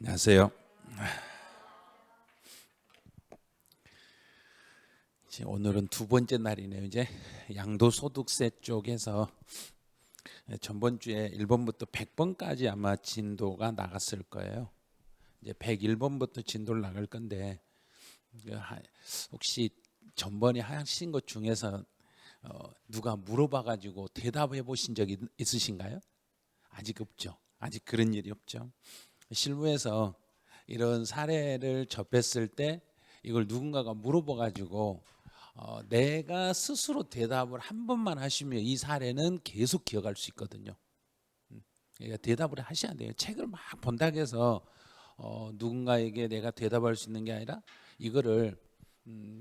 안녕하세요. 오늘은 두 번째 날이네요. 이제 양도소득세 쪽에서 전번 주에 1번부터 100번까지 아마 진도가 나갔을 거예요. 이제 101번부터 진도를 나갈 건데 혹시 전번에 하신 것 중에서 누가 물어봐가지고 대답해 보신 적이 있으신가요? 아직 없죠. 아직 그런 일이 없죠. 실무에서 이런 사례를 접했을 때 이걸 누군가가 물어봐가지고 내가 스스로 대답을 한 번만 하시면 이 사례는 계속 기억할 수 있거든요. 그러니까 대답을 하셔야 돼요. 책을 막 본다고 해서 누군가에게 내가 대답할 수 있는 게 아니라 이거를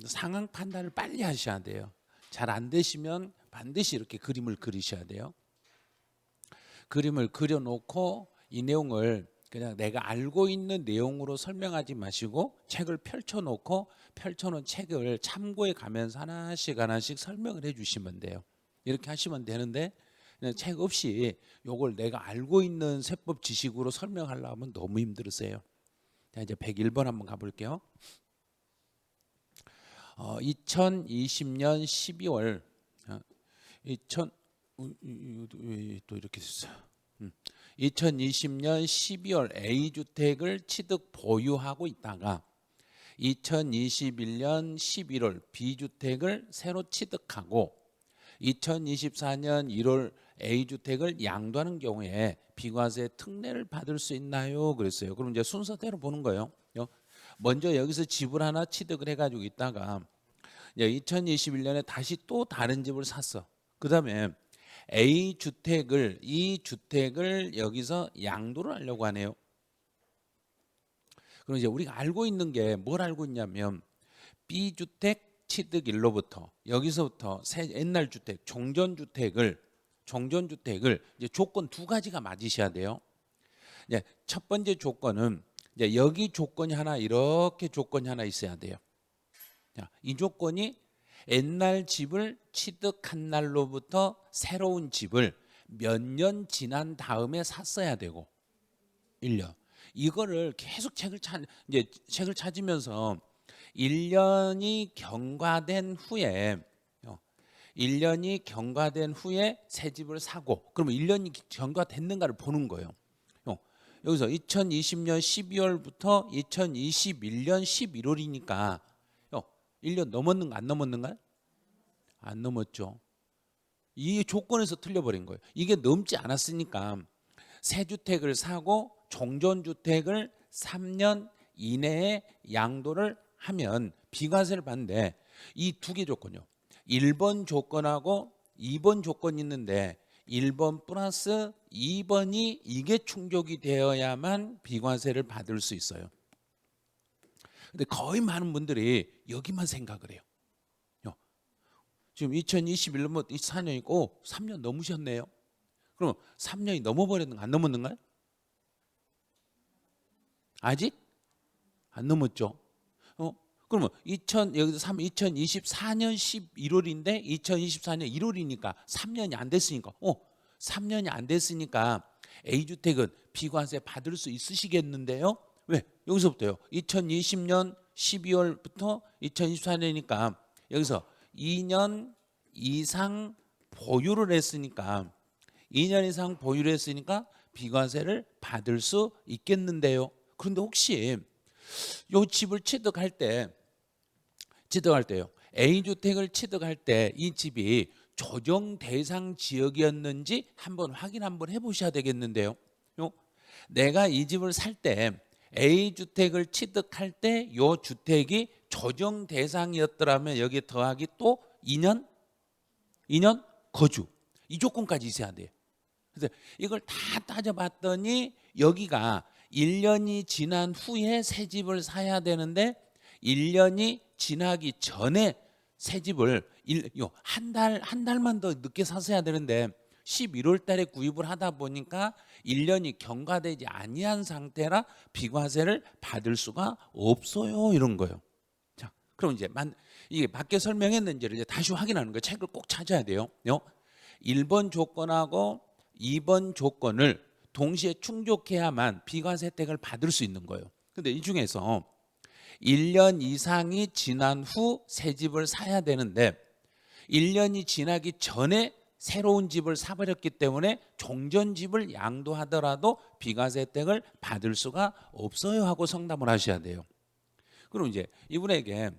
상황 판단을 빨리 하셔야 돼요. 잘 안 되시면 반드시 이렇게 그림을 그리셔야 돼요. 그림을 그려놓고 이 내용을 그냥 내가 알고 있는 내용으로 설명하지 마시고 책을 펼쳐놓고 펼쳐놓은 책을 참고해 가면서 하나씩 설명을 해주시면 돼요. 이렇게 하시면 되는데 그냥 책 없이 이걸 내가 알고 있는 세법 지식으로 설명하려면 너무 힘들으세요. 자, 이제 101번 한번 가볼게요. 2020년 12월 또 이렇게 됐어요. 2020년 12월 A주택을 취득 보유하고 있다가 2021년 11월 B주택을 새로 취득하고 2024년 1월 A주택을 양도하는 경우에 비과세 특례를 받을 수 있나요? 그랬어요. 그럼 이제 순서대로 보는 거예요. 먼저 여기서 집을 하나 취득을 해가지고 있다가 2021년에 다시 또 다른 집을 샀어. 그 다음에 A 주택을 이 주택을 여기서 양도를 하려고 하네요. 그럼 이제 우리가 알고 있는 게 뭘 알고 있냐면 B 주택 취득일로부터 여기서부터 옛날 주택 종전주택을 이제 조건 두 가지가 맞으셔야 돼요. 이제 첫 번째 조건은 이제 여기 조건이 하나 이렇게 조건이 하나 있어야 돼요. 자, 이 조건이 옛날 집을 취득한 날로부터 새로운 집을 몇 년 지난 다음에 샀어야 되고 1년. 이거를 계속 책을 찾으면서 1년이 경과된 후에 1년이 경과된 후에 새 집을 사고 그러면 1년이 경과됐는가를 보는 거예요. 여기서 2020년 12월부터 2021년 11월이니까 1년 넘었는가 안 넘었는가요? 안 넘었죠. 이 조건에서 틀려버린 거예요. 이게 넘지 않았으니까 새 주택을 사고 종전주택을 3년 이내에 양도를 하면 비과세를 받는데 이 두 개 조건이요. 1번 조건하고 2번 조건이 있는데 1번 플러스 2번이 이게 충족이 되어야만 비과세를 받을 수 있어요. 근데 거의 많은 분들이 여기만 생각을 해요. 지금 2021년 24년이고 3년 넘으셨네요. 그럼 3년이 넘어버렸는가 안 넘었는가요? 아직 안 넘었죠. 그러면 여기서 2024년 11월인데 2024년 1월이니까 3년이 안 됐으니까 3년이 안 됐으니까 A주택은 비과세 받을 수 있으시겠는데요? 왜? 여기서부터요. 2020년 12월부터 2024년이니까 여기서 2년 이상 보유를 했으니까 2년 이상 보유를 했으니까 비과세를 받을 수 있겠는데요. 그런데 혹시 이 집을 취득할 때요. A주택을 취득할 때 이 집이 조정 대상 지역이었는지 한번 확인 한번 해보셔야 되겠는데요. 내가 이 집을 살 때 A주택을 취득할 때 이 주택이 조정 대상이었더라면 여기에 더하기 또 2년 거주 이 조건까지 있어야 돼요. 그래서 이걸 다 따져봤더니 여기가 1년이 지난 후에 새 집을 사야 되는데 1년이 지나기 전에 새 집을 한 달만 더 늦게 샀어야 되는데 11월 달에 구입을 하다 보니까 1년이 경과되지 아니한 상태라 비과세를 받을 수가 없어요. 이런 거예요. 자, 그럼 이제 이게 밖에 설명했는지를 이제 다시 확인하는 거예요. 책을 꼭 찾아야 돼요. 1번 조건하고 2번 조건을 동시에 충족해야만 비과세 혜택을 받을 수 있는 거예요. 근데 이 중에서 1년 이상이 지난 후 새 집을 사야 되는데 1년이 지나기 전에 새로운 집을 사버렸기 때문에 종전집을 양도하더라도 비과세 혜택을 받을 수가 없어요 하고 상담을 하셔야 돼요. 그럼 이제 이분에게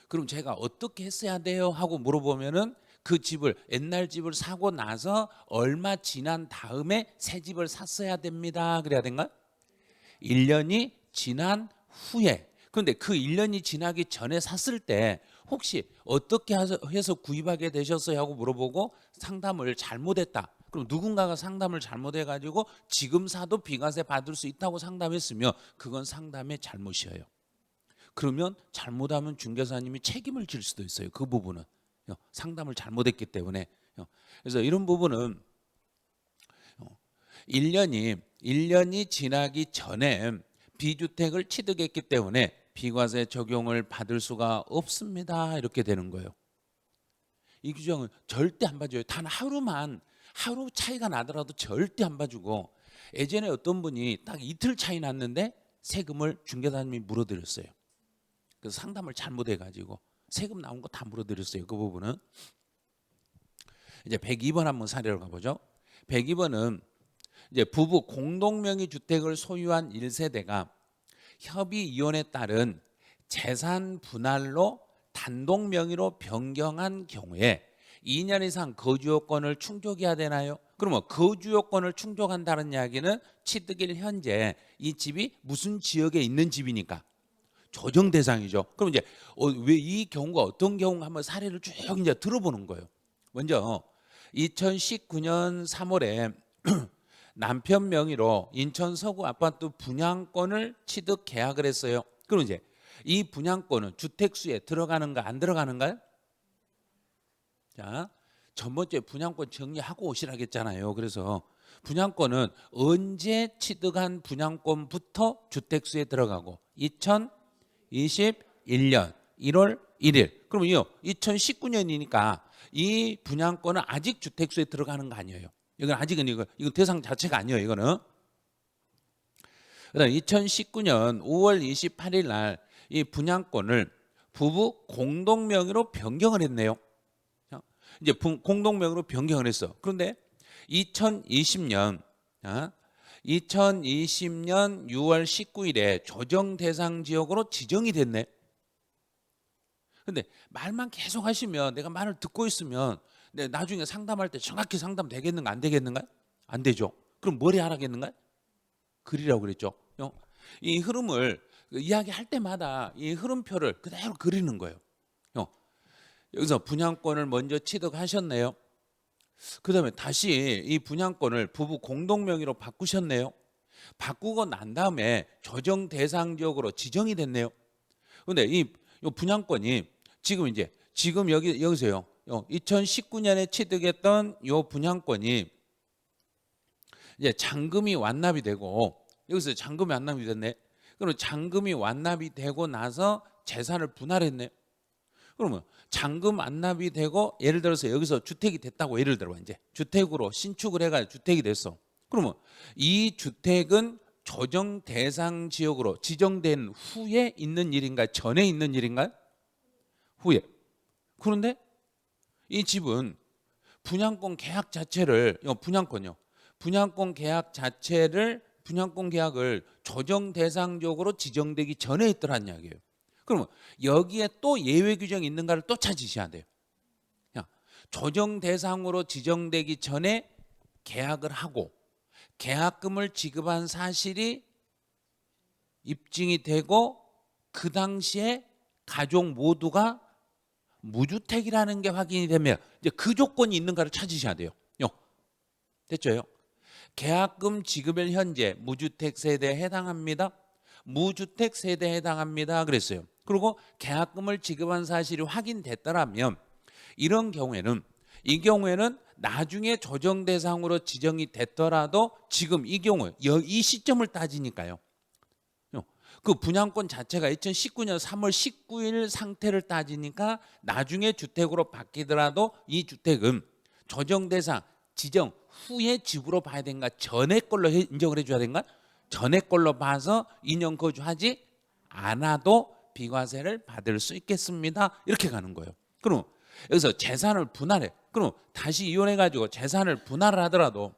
그럼 제가 어떻게 했어야 돼요 하고 물어보면은 그 집을 옛날 집을 사고 나서 얼마 지난 다음에 새 집을 샀어야 됩니다. 그래야 된가? 1년이 지난 후에. 그런데 그 1년이 지나기 전에 샀을 때 혹시 어떻게 해서 구입하게 되셨어요 하고 물어보고 상담을 잘못했다. 그럼 누군가가 상담을 잘못해가지고 지금 사도 비과세 받을 수 있다고 상담했으면 그건 상담의 잘못이에요. 그러면 잘못하면 중개사님이 책임을 질 수도 있어요. 그 부분은 상담을 잘못했기 때문에. 그래서 이런 부분은 1년이 지나기 전에 비주택을 취득했기 때문에 비과세 적용을 받을 수가 없습니다. 이렇게 되는 거예요. 이 규정은 절대 안 봐줘요. 단 하루 차이가 나더라도 절대 안 봐주고, 예전에 어떤 분이 딱 이틀 차이 났는데 세금을 중개사님이 물어드렸어요. 그래서 상담을 잘못해가지고 세금 나온 거 다 물어드렸어요. 그 부분은. 이제 102번 한번 사례로 가보죠. 102번은 이제 부부 공동명의 주택을 소유한 1세대가 협의 이혼에 따른 재산 분할로 단독 명의로 변경한 경우에 2년 이상 거주 요건을 충족해야 되나요? 그러면 거주 요건을 충족한다는 이야기는 취득일 현재 이 집이 무슨 지역에 있는 집이니까 조정 대상이죠. 그럼 이제 왜 이 경우가 어떤 경우 한번 사례를 쭉 이제 들어보는 거예요. 먼저 2019년 3월에 남편 명의로 인천 서구 아파트 분양권을 취득 계약을 했어요. 그럼 이제 이 분양권은 주택수에 들어가는가 안 들어가는가요? 자, 첫 번째 분양권 정리하고 오시라겠잖아요. 그래서 분양권은 언제 취득한 분양권부터 주택수에 들어가고 2021년 1월 1일. 그러면요 2019년이니까 이 분양권은 아직 주택수에 들어가는 거 아니에요. 이건 아직은 이거 대상 자체가 아니에요. 이거는. 그다음 2019년 5월 28일 날 이 분양권을 부부 공동명의로 변경을 했네요. 이제 공동명의로 변경을 했어. 그런데 2020년 6월 19일에 조정 대상 지역으로 지정이 됐네. 근데 말만 계속 하시면 내가 말을 듣고 있으면 나중에 상담할 때 정확히 상담 되겠는가 안 되겠는가? 안 되죠. 그럼 뭘 하라겠는가? 그리라고 그랬죠. 이 흐름을 이야기할 때마다 이 흐름표를 그대로 그리는 거예요. 여기서 분양권을 먼저 취득하셨네요. 그 다음에 다시 이 분양권을 부부 공동명의로 바꾸셨네요. 바꾸고 난 다음에 조정 대상 지역으로 지정이 됐네요. 그런데 이 분양권이 지금 여기서요. 2019년에 취득했던 이 분양권이 이제 잔금이 완납이 되고, 여기서 잔금이 완납이 됐네. 그럼 잔금이 완납이 되고 나서 재산을 분할했네. 그러면 잔금 완납이 되고 예를 들어서 여기서 주택이 됐다고 예를 들어 이제 주택으로 신축을 해가지고 주택이 됐어. 그러면 이 주택은 조정 대상 지역으로 지정된 후에 있는 일인가 전에 있는 일인가? 후에. 그런데 이 집은 분양권 계약 자체를 분양권 계약을 조정 대상적으로 지정되기 전에 했더란 이야기예요. 그러면 여기에 또 예외 규정이 있는가를 또 찾으셔야 돼요. 조정 대상으로 지정되기 전에 계약을 하고 계약금을 지급한 사실이 입증이 되고 그 당시에 가족 모두가 무주택이라는 게 확인이 되면 이제 그 조건이 있는가를 찾으셔야 돼요. 됐죠? 계약금 지급일 현재 무주택 세대에 해당합니다. 무주택 세대에 해당합니다. 그랬어요. 그리고 계약금을 지급한 사실이 확인됐더라면 이런 경우에는 나중에 조정 대상으로 지정이 됐더라도 지금 이 경우 이 시점을 따지니까요. 그 분양권 자체가 2019년 3월 19일 상태를 따지니까 나중에 주택으로 바뀌더라도 이 주택은 조정 대상 지정 후에 집으로 봐야 되는가, 전에 걸로 인정을 해줘야 되는가? 전에 걸로 봐서 2년 거주하지 않아도 비과세를 받을 수 있겠습니다. 이렇게 가는 거예요. 그럼 여기서 재산을 분할해. 그럼 다시 이혼해가지고 재산을 분할을 하더라도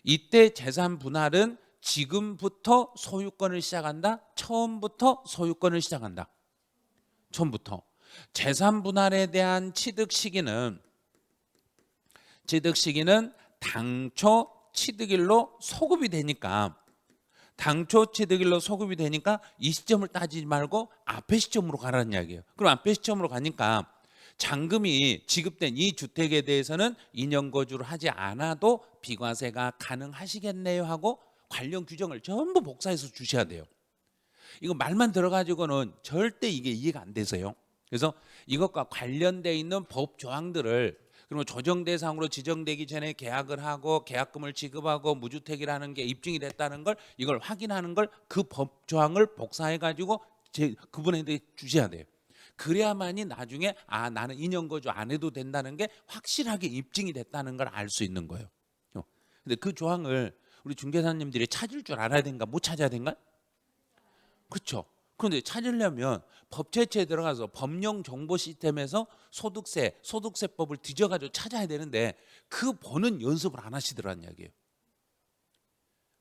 이때 재산 분할은 지금부터 소유권을 시작한다? 처음부터 소유권을 시작한다? 처음부터. 재산 분할에 대한 취득 시기는 당초 취득일로 소급이 되니까 이 시점을 따지지 말고 앞에 시점으로 가라는 이야기예요. 그럼 앞에 시점으로 가니까 잔금이 지급된 이 주택에 대해서는 2년 거주를 하지 않아도 비과세가 가능하시겠네요 하고 관련 규정을 전부 복사해서 주셔야 돼요. 이거 말만 들어가지고는 절대 이게 이해가 안 되세요. 그래서 이것과 관련되어 있는 법 조항들을, 그러면 조정 대상으로 지정되기 전에 계약을 하고 계약금을 지급하고 무주택이라는 게 입증이 됐다는 걸, 이걸 확인하는 걸 그 법 조항을 복사해 가지고 그분한테 주셔야 돼요. 그래야만이 나중에 나는 2년 거주 안 해도 된다는 게 확실하게 입증이 됐다는 걸 알 수 있는 거예요. 근데 그 조항을 우리 중개사님들이 찾을 줄 알아야 된가, 못 찾아야 된가? 그렇죠. 그런데 찾으려면 법제처에 들어가서 법령 정보 시스템에서 소득세법을 뒤져가지고 찾아야 되는데 그 보는 연습을 안 하시더라는 이야기예요.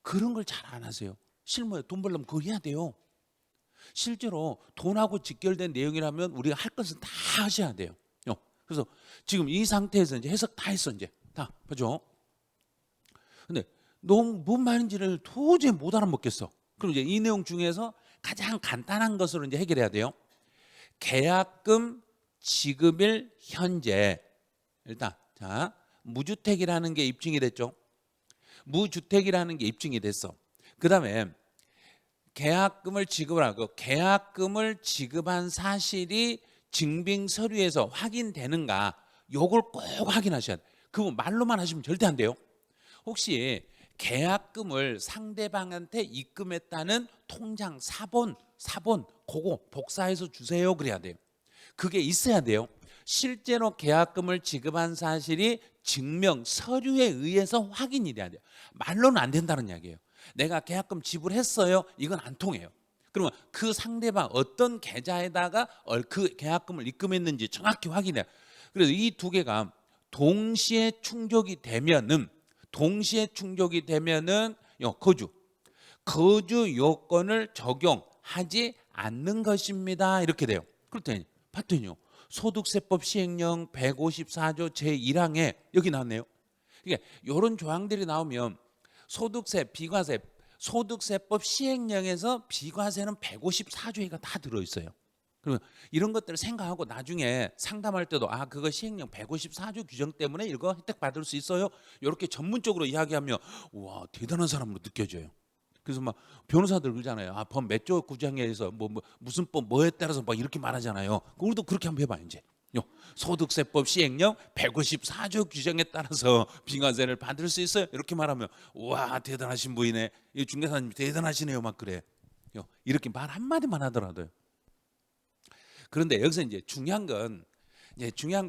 그런 걸 잘 안 하세요. 실무에 돈 벌려면 그걸 해야 돼요. 실제로 돈하고 직결된 내용이라면 우리가 할 것은 다 하셔야 돼요. 그래서 지금 이 상태에서 이제 해석 다 했어. 이제 다 그죠? 근데 너무 뭔 말인지를 도저히 못 알아먹겠어. 그럼 이제 이 내용 중에서 가장 간단한 것으로 이제 해결해야 돼요. 계약금 지급일 현재, 일단 무주택이라는 게 입증이 됐죠. 무주택이라는 게 입증이 됐어. 그다음에 계약금을 지급하고 계약금을 지급한 사실이 증빙 서류에서 확인되는가, 요걸 꼭 확인하셔야 돼요. 그거 말로만 하시면 절대 안 돼요. 혹시 계약금을 상대방한테 입금했다는 통장 사본 그거 복사해서 주세요 그래야 돼요. 그게 있어야 돼요. 실제로 계약금을 지급한 사실이 증명 서류에 의해서 확인이 돼야 돼요. 말로는 안 된다는 이야기예요. 내가 계약금 지불했어요, 이건 안 통해요. 그러면 그 상대방 어떤 계좌에다가 그 계약금을 입금했는지 정확히 확인해요. 그래서 이 두 개가 동시에 충족이 되면은 거주 요건을 적용하지 않는 것입니다. 이렇게 돼요. 그렇더니 봤더니요. 소득세법 시행령 154조 제1항에 여기 나왔네요. 이게 이런 조항들이 나오면 소득세법 시행령에서 비과세는 154조가 다 들어있어요. 그러면 이런 것들을 생각하고 나중에 상담할 때도 그거 시행령 154조 규정 때문에 이거 혜택 받을 수 있어요. 이렇게 전문적으로 이야기하면 와 대단한 사람으로 느껴져요. 그래서 막 변호사들 그러잖아요. 법 몇 조 구장에서 무슨 법 뭐에 따라서 막 이렇게 말하잖아요. 우리도 그렇게 한번 해봐요. 이제 소득세법 시행령 154조 규정에 따라서 비과세를 받을 수 있어요. 이렇게 말하면 와 대단하신 분이네. 이 중개사님 대단하시네요. 막 그래. 이렇게 말 한마디만 하더라도요. 그런데 여기서 이제 중요한 건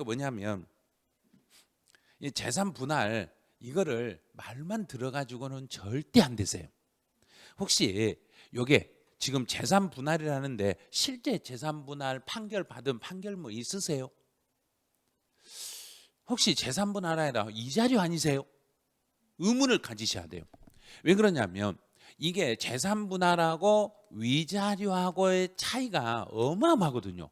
뭐냐면 이 재산 분할 이거를 말만 들어가지고는 절대 안 되세요. 혹시 요게 지금 재산 분할이라는데 실제 재산 분할 판결 받은 판결 뭐 있으세요? 혹시 재산 분할 아니라 이자료 아니세요? 의문을 가지셔야 돼요. 왜 그러냐면 이게 재산 분할하고 위자료하고의 차이가 어마어마하거든요.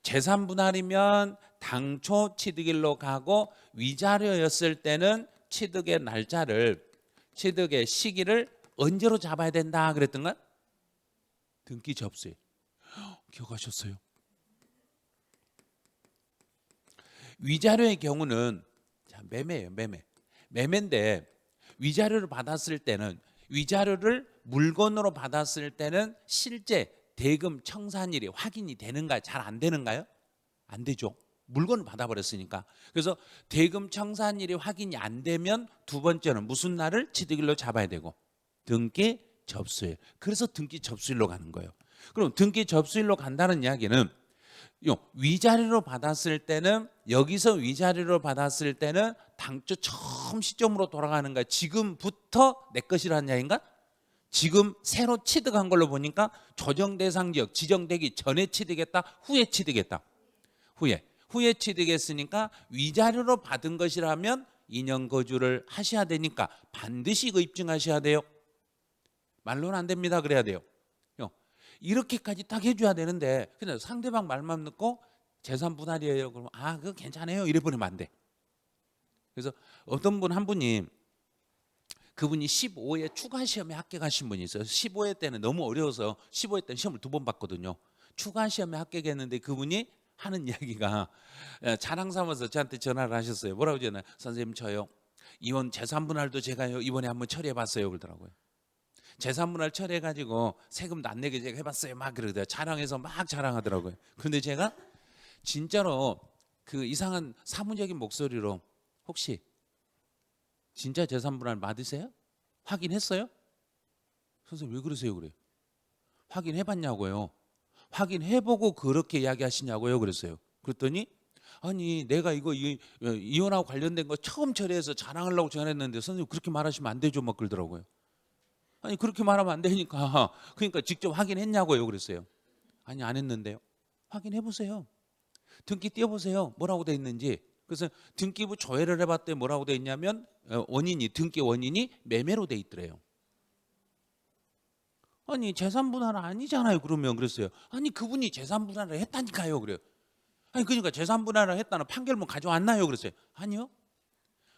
재산 분할이면 당초 취득일로 가고 위자료였을 때는 취득의 시기를 언제로 잡아야 된다 그랬던가? 등기 접수일. 기억하셨어요? 위자료의 경우는 매매예요. 매매인데 위자료를 물건으로 받았을 때는 실제 대금 청산일이 확인이 되는가요? 잘 안 되는가요? 안 되죠. 물건을 받아버렸으니까. 그래서 대금 청산일이 확인이 안 되면 두 번째는 무슨 날을 취득일로 잡아야 되고 등기 접수일. 그래서 등기 접수일로 가는 거예요. 그럼 등기 접수일로 간다는 이야기는 위자료로 받았을 때는 당초 처음 시점으로 돌아가는 거야. 지금부터 내 것이라는 이야기인가? 지금 새로 취득한 걸로 보니까 조정 대상 지역 지정되기 전에 취득했다, 후에 취득했다. 후에 취득했으니까 위자료로 받은 것이라면 2년 거주를 하셔야 되니까 반드시 이거 입증하셔야 돼요. 말로는 안 됩니다. 그래야 돼요. 이렇게까지 딱 해줘야 되는데 그냥 상대방 말만 듣고 재산 분할이에요. 그러면 그거 괜찮아요. 이래 버리면 안 돼. 그래서 어떤 분 한 분이 그분이 15회 추가 시험에 합격하신 분이 있어요. 15회 때는 너무 어려워서 15회 때는 시험을 2번 봤거든요. 추가 시험에 합격했는데 그분이 하는 이야기가 자랑 삼아서 저한테 전화를 하셨어요. 뭐라고 전화? 선생님 저요. 이혼 재산 분할도 제가요 이번에 한번 처리해 봤어요. 그러더라고요. 재산 분할 처리해 가지고 세금도 안 내게 제가 해봤어요. 막 그러더라고요. 자랑해서 막 자랑하더라고요. 그런데 제가 진짜로 그 이상한 사무적인 목소리로 혹시 진짜 재산 분할 맞으세요? 확인했어요? 선생님 왜 그러세요? 그래요. 확인해봤냐고요. 확인해보고 그렇게 이야기하시냐고요. 그랬어요. 그랬더니 아니 내가 이거 이혼하고 관련된 거 처음 처리해서 자랑하려고 전화했는데 선생님 그렇게 말하시면 안 되죠. 막 그러더라고요. 아니 그렇게 말하면 안 되니까 그러니까 직접 확인했냐고요. 그랬어요. 아니 안 했는데요. 확인해보세요. 등기 띄워보세요. 뭐라고 돼 있는지. 그래서 등기부 조회를 해봤더니 뭐라고 돼 있냐면 등기 원인이 매매로 돼 있더래요. 아니 재산 분할 아니잖아요. 그러면 그랬어요. 아니 그분이 재산 분할을 했다니까요. 그래요. 아니 그러니까 재산 분할을 했다는 판결문 가져왔나요? 그랬어요. 아니요.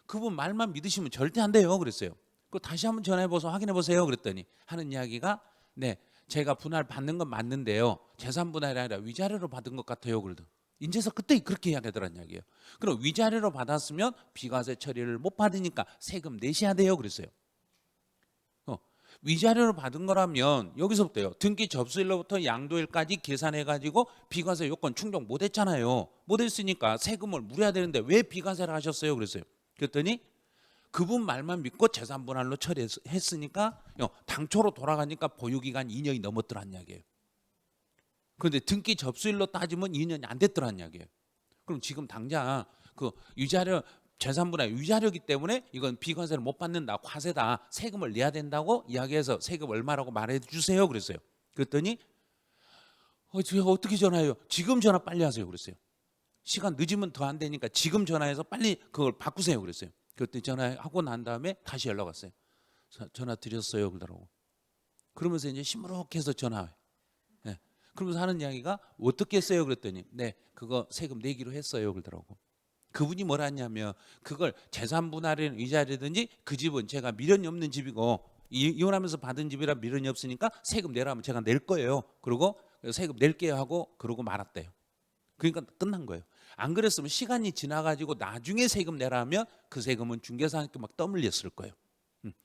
그분 말만 믿으시면 절대 안 돼요. 그랬어요. 그 다시 한번 전화해보서 확인해보세요. 그랬더니 하는 이야기가 네 제가 분할 받는 건 맞는데요. 재산 분할이 아니라 위자료로 받은 것 같아요. 그러더. 인제서 그때 그렇게 이야기하더란 이야기예요. 그럼 위자료로 받았으면 비과세 처리를 못 받으니까 세금 내셔야 돼요. 그랬어요. 위자료를 받은 거라면 여기서부터요. 등기 접수일로부터 양도일까지 계산해가지고 비과세 요건 충족 못했잖아요. 못했으니까 세금을 물어야 되는데 왜 비과세를 하셨어요? 그랬어요. 그랬더니 그분 말만 믿고 재산 분할로 처리했으니까 당초로 돌아가니까 보유기간 2년이 넘었더란 이야기예요. 그런데 등기 접수일로 따지면 2년이 안 됐더란 이야기예요. 그럼 지금 당장 그 위자료 재산 분할 위자료기 때문에 이건 비과세를 못 받는다. 과세다. 세금을 내야 된다고 이야기해서 세금 얼마라고 말해 주세요. 그랬어요. 그랬더니 제가 어떻게 전화해요? 지금 전화 빨리 하세요. 그랬어요. 시간 늦으면 더 안 되니까 지금 전화해서 빨리 그걸 바꾸세요. 그랬어요. 그랬더니 전화하고 난 다음에 다시 연락 왔어요. 전화 드렸어요. 그러더라고. 그러면서 이제 시무룩해서 전화해요. 네. 그러면서 하는 이야기가 어떻게 했어요? 그랬더니 네 그거 세금 내기로 했어요. 그러더라고. 그분이 뭐라 했냐면 그걸 재산 분할이든 위자료든지 그 집은 제가 미련이 없는 집이고 이혼하면서 받은 집이라 미련이 없으니까 세금 내라면 제가 낼 거예요. 그리고 세금 낼게요 하고 그러고 말았대요. 그러니까 끝난 거예요. 안 그랬으면 시간이 지나가지고 나중에 세금 내라면 그 세금은 중개사한테 막 떠밀렸을 거예요.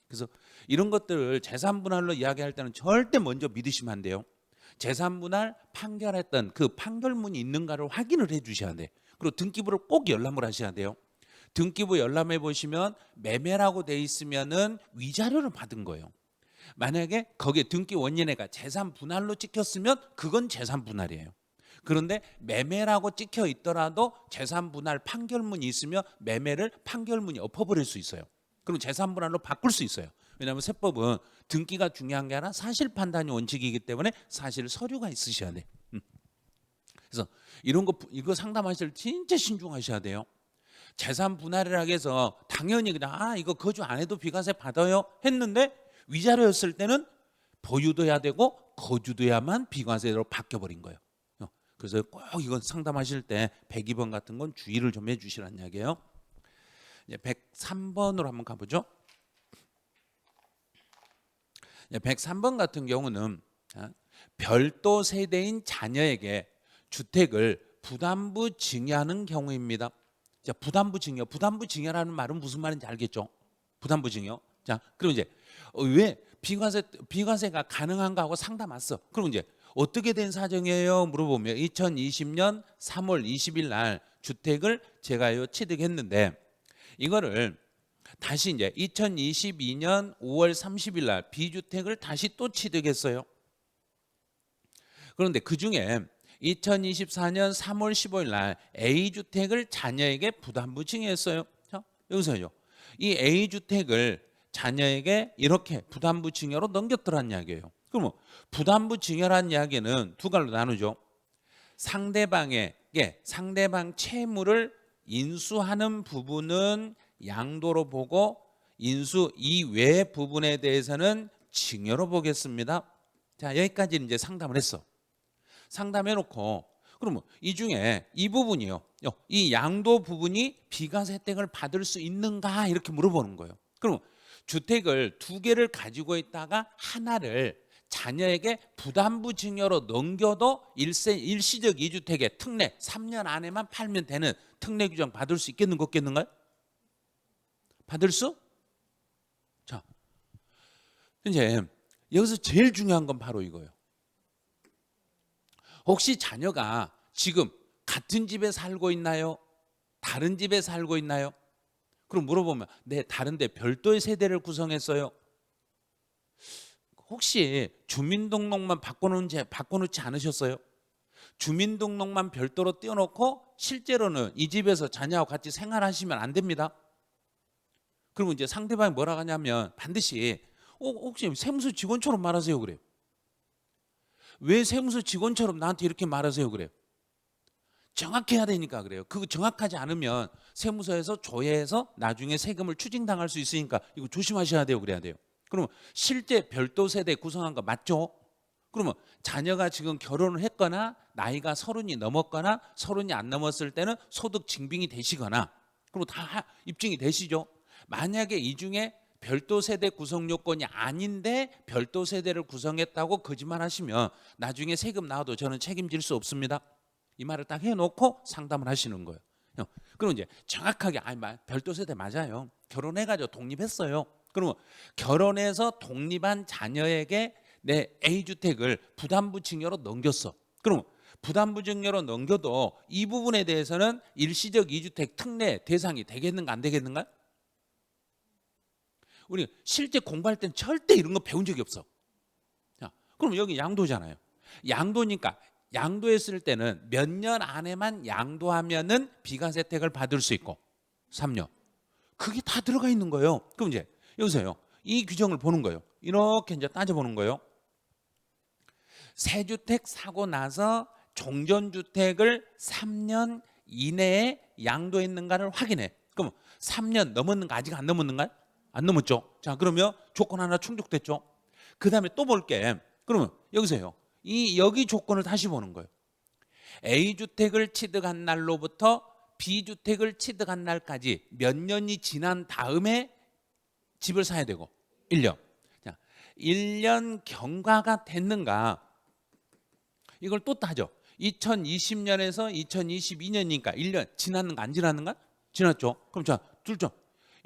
그래서 이런 것들을 재산 분할로 이야기할 때는 절대 먼저 믿으시면 안 돼요. 재산 분할 판결했던 그 판결문이 있는가를 확인을 해 주셔야 돼. 그리고 등기부를 꼭 열람을 하셔야 돼요. 등기부 열람해 보시면 매매라고 돼 있으면은 위자료를 받은 거예요. 만약에 거기에 등기 원인회가 재산 분할로 찍혔으면 그건 재산 분할이에요. 그런데 매매라고 찍혀 있더라도 재산 분할 판결문이 있으면 매매를 판결문이 엎어버릴 수 있어요. 그럼 재산 분할로 바꿀 수 있어요. 왜냐하면 세법은 등기가 중요한 게 아니라 사실 판단이 원칙이기 때문에 사실 서류가 있으셔야 돼. 그래서 이거 상담하실 때 진짜 신중하셔야 돼요. 재산 분할이라고 해서 당연히 그냥 이거 거주 안 해도 비과세 받아요 했는데 위자료였을 때는 보유도 해야 되고 거주도 해야만 비과세로 바뀌어버린 거예요. 그래서 꼭 이건 상담하실 때 102번 같은 건 주의를 좀 해주시라는 이야기예요. 103번으로 한번 가보죠. 103번 같은 경우는 별도 세대인 자녀에게 주택을 부담부 증여하는 경우입니다. 자, 부담부 증여라는 말은 무슨 말인지 알겠죠? 부담부 증여. 자, 그럼 이제 왜 비과세가 가능한가 하고 상담 왔어. 그럼 이제 어떻게 된 사정이에요? 물어보면 2020년 3월 20일 날 주택을 제가요 취득했는데 이거를 다시 이제 2022년 5월 30일 날 B주택을 다시 또 취득했어요. 그런데 그 중에 2024년 3월 15일 날 A주택을 자녀에게 부담부 증여했어요. 여기서요. 이 A주택을 자녀에게 이렇게 부담부 증여로 넘겼더란 이야기예요. 그러면 부담부 증여란 이야기는 두 갈로 나누죠. 상대방에게 상대방 채무를 인수하는 부분은 양도로 보고 인수 이외의 부분에 대해서는 증여로 보겠습니다. 자, 여기까지 이제 상담을 했어. 상담해 놓고 그러면 이 중에 이 부분이요. 이 양도 부분이 비과세 혜택을 받을 수 있는가 이렇게 물어보는 거예요. 그럼 주택을 두 개를 가지고 있다가 하나를 자녀에게 부담부 증여로 넘겨도 일시적 이주택의 특례 3년 안에만 팔면 되는 특례 규정 받을 수 있겠는 거 없겠는가요? 받을 수? 자, 이제 여기서 제일 중요한 건 바로 이거예요. 혹시 자녀가 지금 같은 집에 살고 있나요? 다른 집에 살고 있나요? 그럼 물어보면 네, 다른데 별도의 세대를 구성했어요. 혹시 주민등록만 바꿔놓지 않으셨어요? 주민등록만 별도로 띄워놓고 실제로는 이 집에서 자녀와 같이 생활하시면 안 됩니다. 그러면 이제 상대방이 뭐라고 하냐면 반드시 혹시 세무서 직원처럼 말하세요 그래요. 왜 세무서 직원처럼 나한테 이렇게 말하세요 그래요. 정확해야 되니까 그래요. 그거 정확하지 않으면 세무서에서 조회해서 나중에 세금을 추징당할 수 있으니까 이거 조심하셔야 돼요. 그래야 돼요. 그러면 실제 별도 세대 구성한 거 맞죠? 그러면 자녀가 지금 결혼을 했거나 나이가 30이 넘었거나 30이 안 넘었을 때는 소득 증빙이 되시거나 그리고 다 입증이 되시죠? 만약에 이 중에 별도 세대 구성 요건이 아닌데 별도 세대를 구성했다고 거짓말하시면 나중에 세금 나와도 저는 책임질 수 없습니다. 이 말을 딱 해놓고 상담을 하시는 거예요. 그럼 이제 정확하게 별도 세대 맞아요. 결혼해가지고 독립했어요. 그러면 결혼해서 독립한 자녀에게 내 A주택을 부담부 증여로 넘겼어. 그럼 부담부 증여로 넘겨도 이 부분에 대해서는 일시적 이주택 특례 대상이 되겠는가 안 되겠는가? 우리 실제 공부할 땐 절대 이런 거 배운 적이 없어. 자, 그럼 여기 양도잖아요. 양도니까 양도했을 때는 몇 년 안에만 양도하면은 비과세 혜택을 받을 수 있고 3년. 그게 다 들어가 있는 거예요. 그럼 이제 여기서요. 이 규정을 보는 거예요. 이렇게 이제 따져보는 거예요. 새 주택 사고 나서 종전주택을 3년 이내에 양도했는가를 확인해. 그럼 3년 넘었는가 아직 안 넘었는가요? 안 넘었죠. 자, 그러면 조건 하나 충족됐죠. 그 다음에 또 볼게. 그러면 여기서요. 여기 조건을 다시 보는 거예요. A주택을 취득한 날로부터 B주택을 취득한 날까지 몇 년이 지난 다음에 집을 사야 되고 1년. 자, 1년 경과가 됐는가? 이걸 또 따져. 2020년에서 2022년이니까 1년 지났는가 안 지났는가? 지났죠. 그럼 자, 둘째.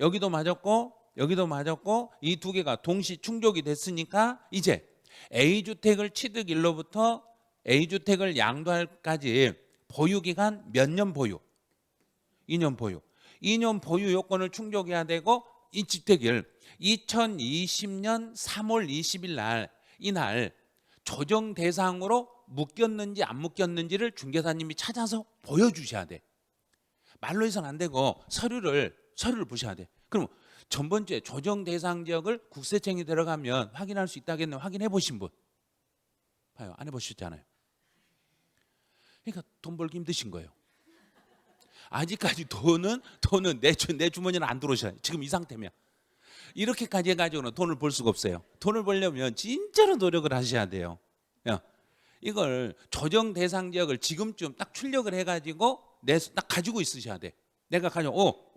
여기도 맞았고 여기도 맞았고 이 두 개가 동시 충족이 됐으니까 이제 A주택을 취득일로부터 A주택을 양도할까지 보유기간 몇 년 보유? 2년 보유. 2년 보유 요건을 충족해야 되고 이 주택을 2020년 3월 20일 날 이날 조정 대상으로 묶였는지 안 묶였는지를 중개사님이 찾아서 보여주셔야 돼. 말로 해서는 안 되고 서류를 보셔야 돼. 그럼 전번주에 조정 대상 지역을 국세청이 들어가면 확인할 수 있다겠네. 확인해 보신 분? 봐요. 안 해보셨잖아요. 그러니까 돈 벌기 힘드신 거예요. 아직까지 돈은 내 주머니는 안 들어오셔요. 지금 이 상태면. 이렇게까지 해가지고는 돈을 벌 수가 없어요. 돈을 벌려면 진짜로 노력을 하셔야 돼요. 이걸 조정 대상 지역을 지금쯤 딱 출력을 해가지고 딱 가지고 있으셔야 돼. 내가 가지고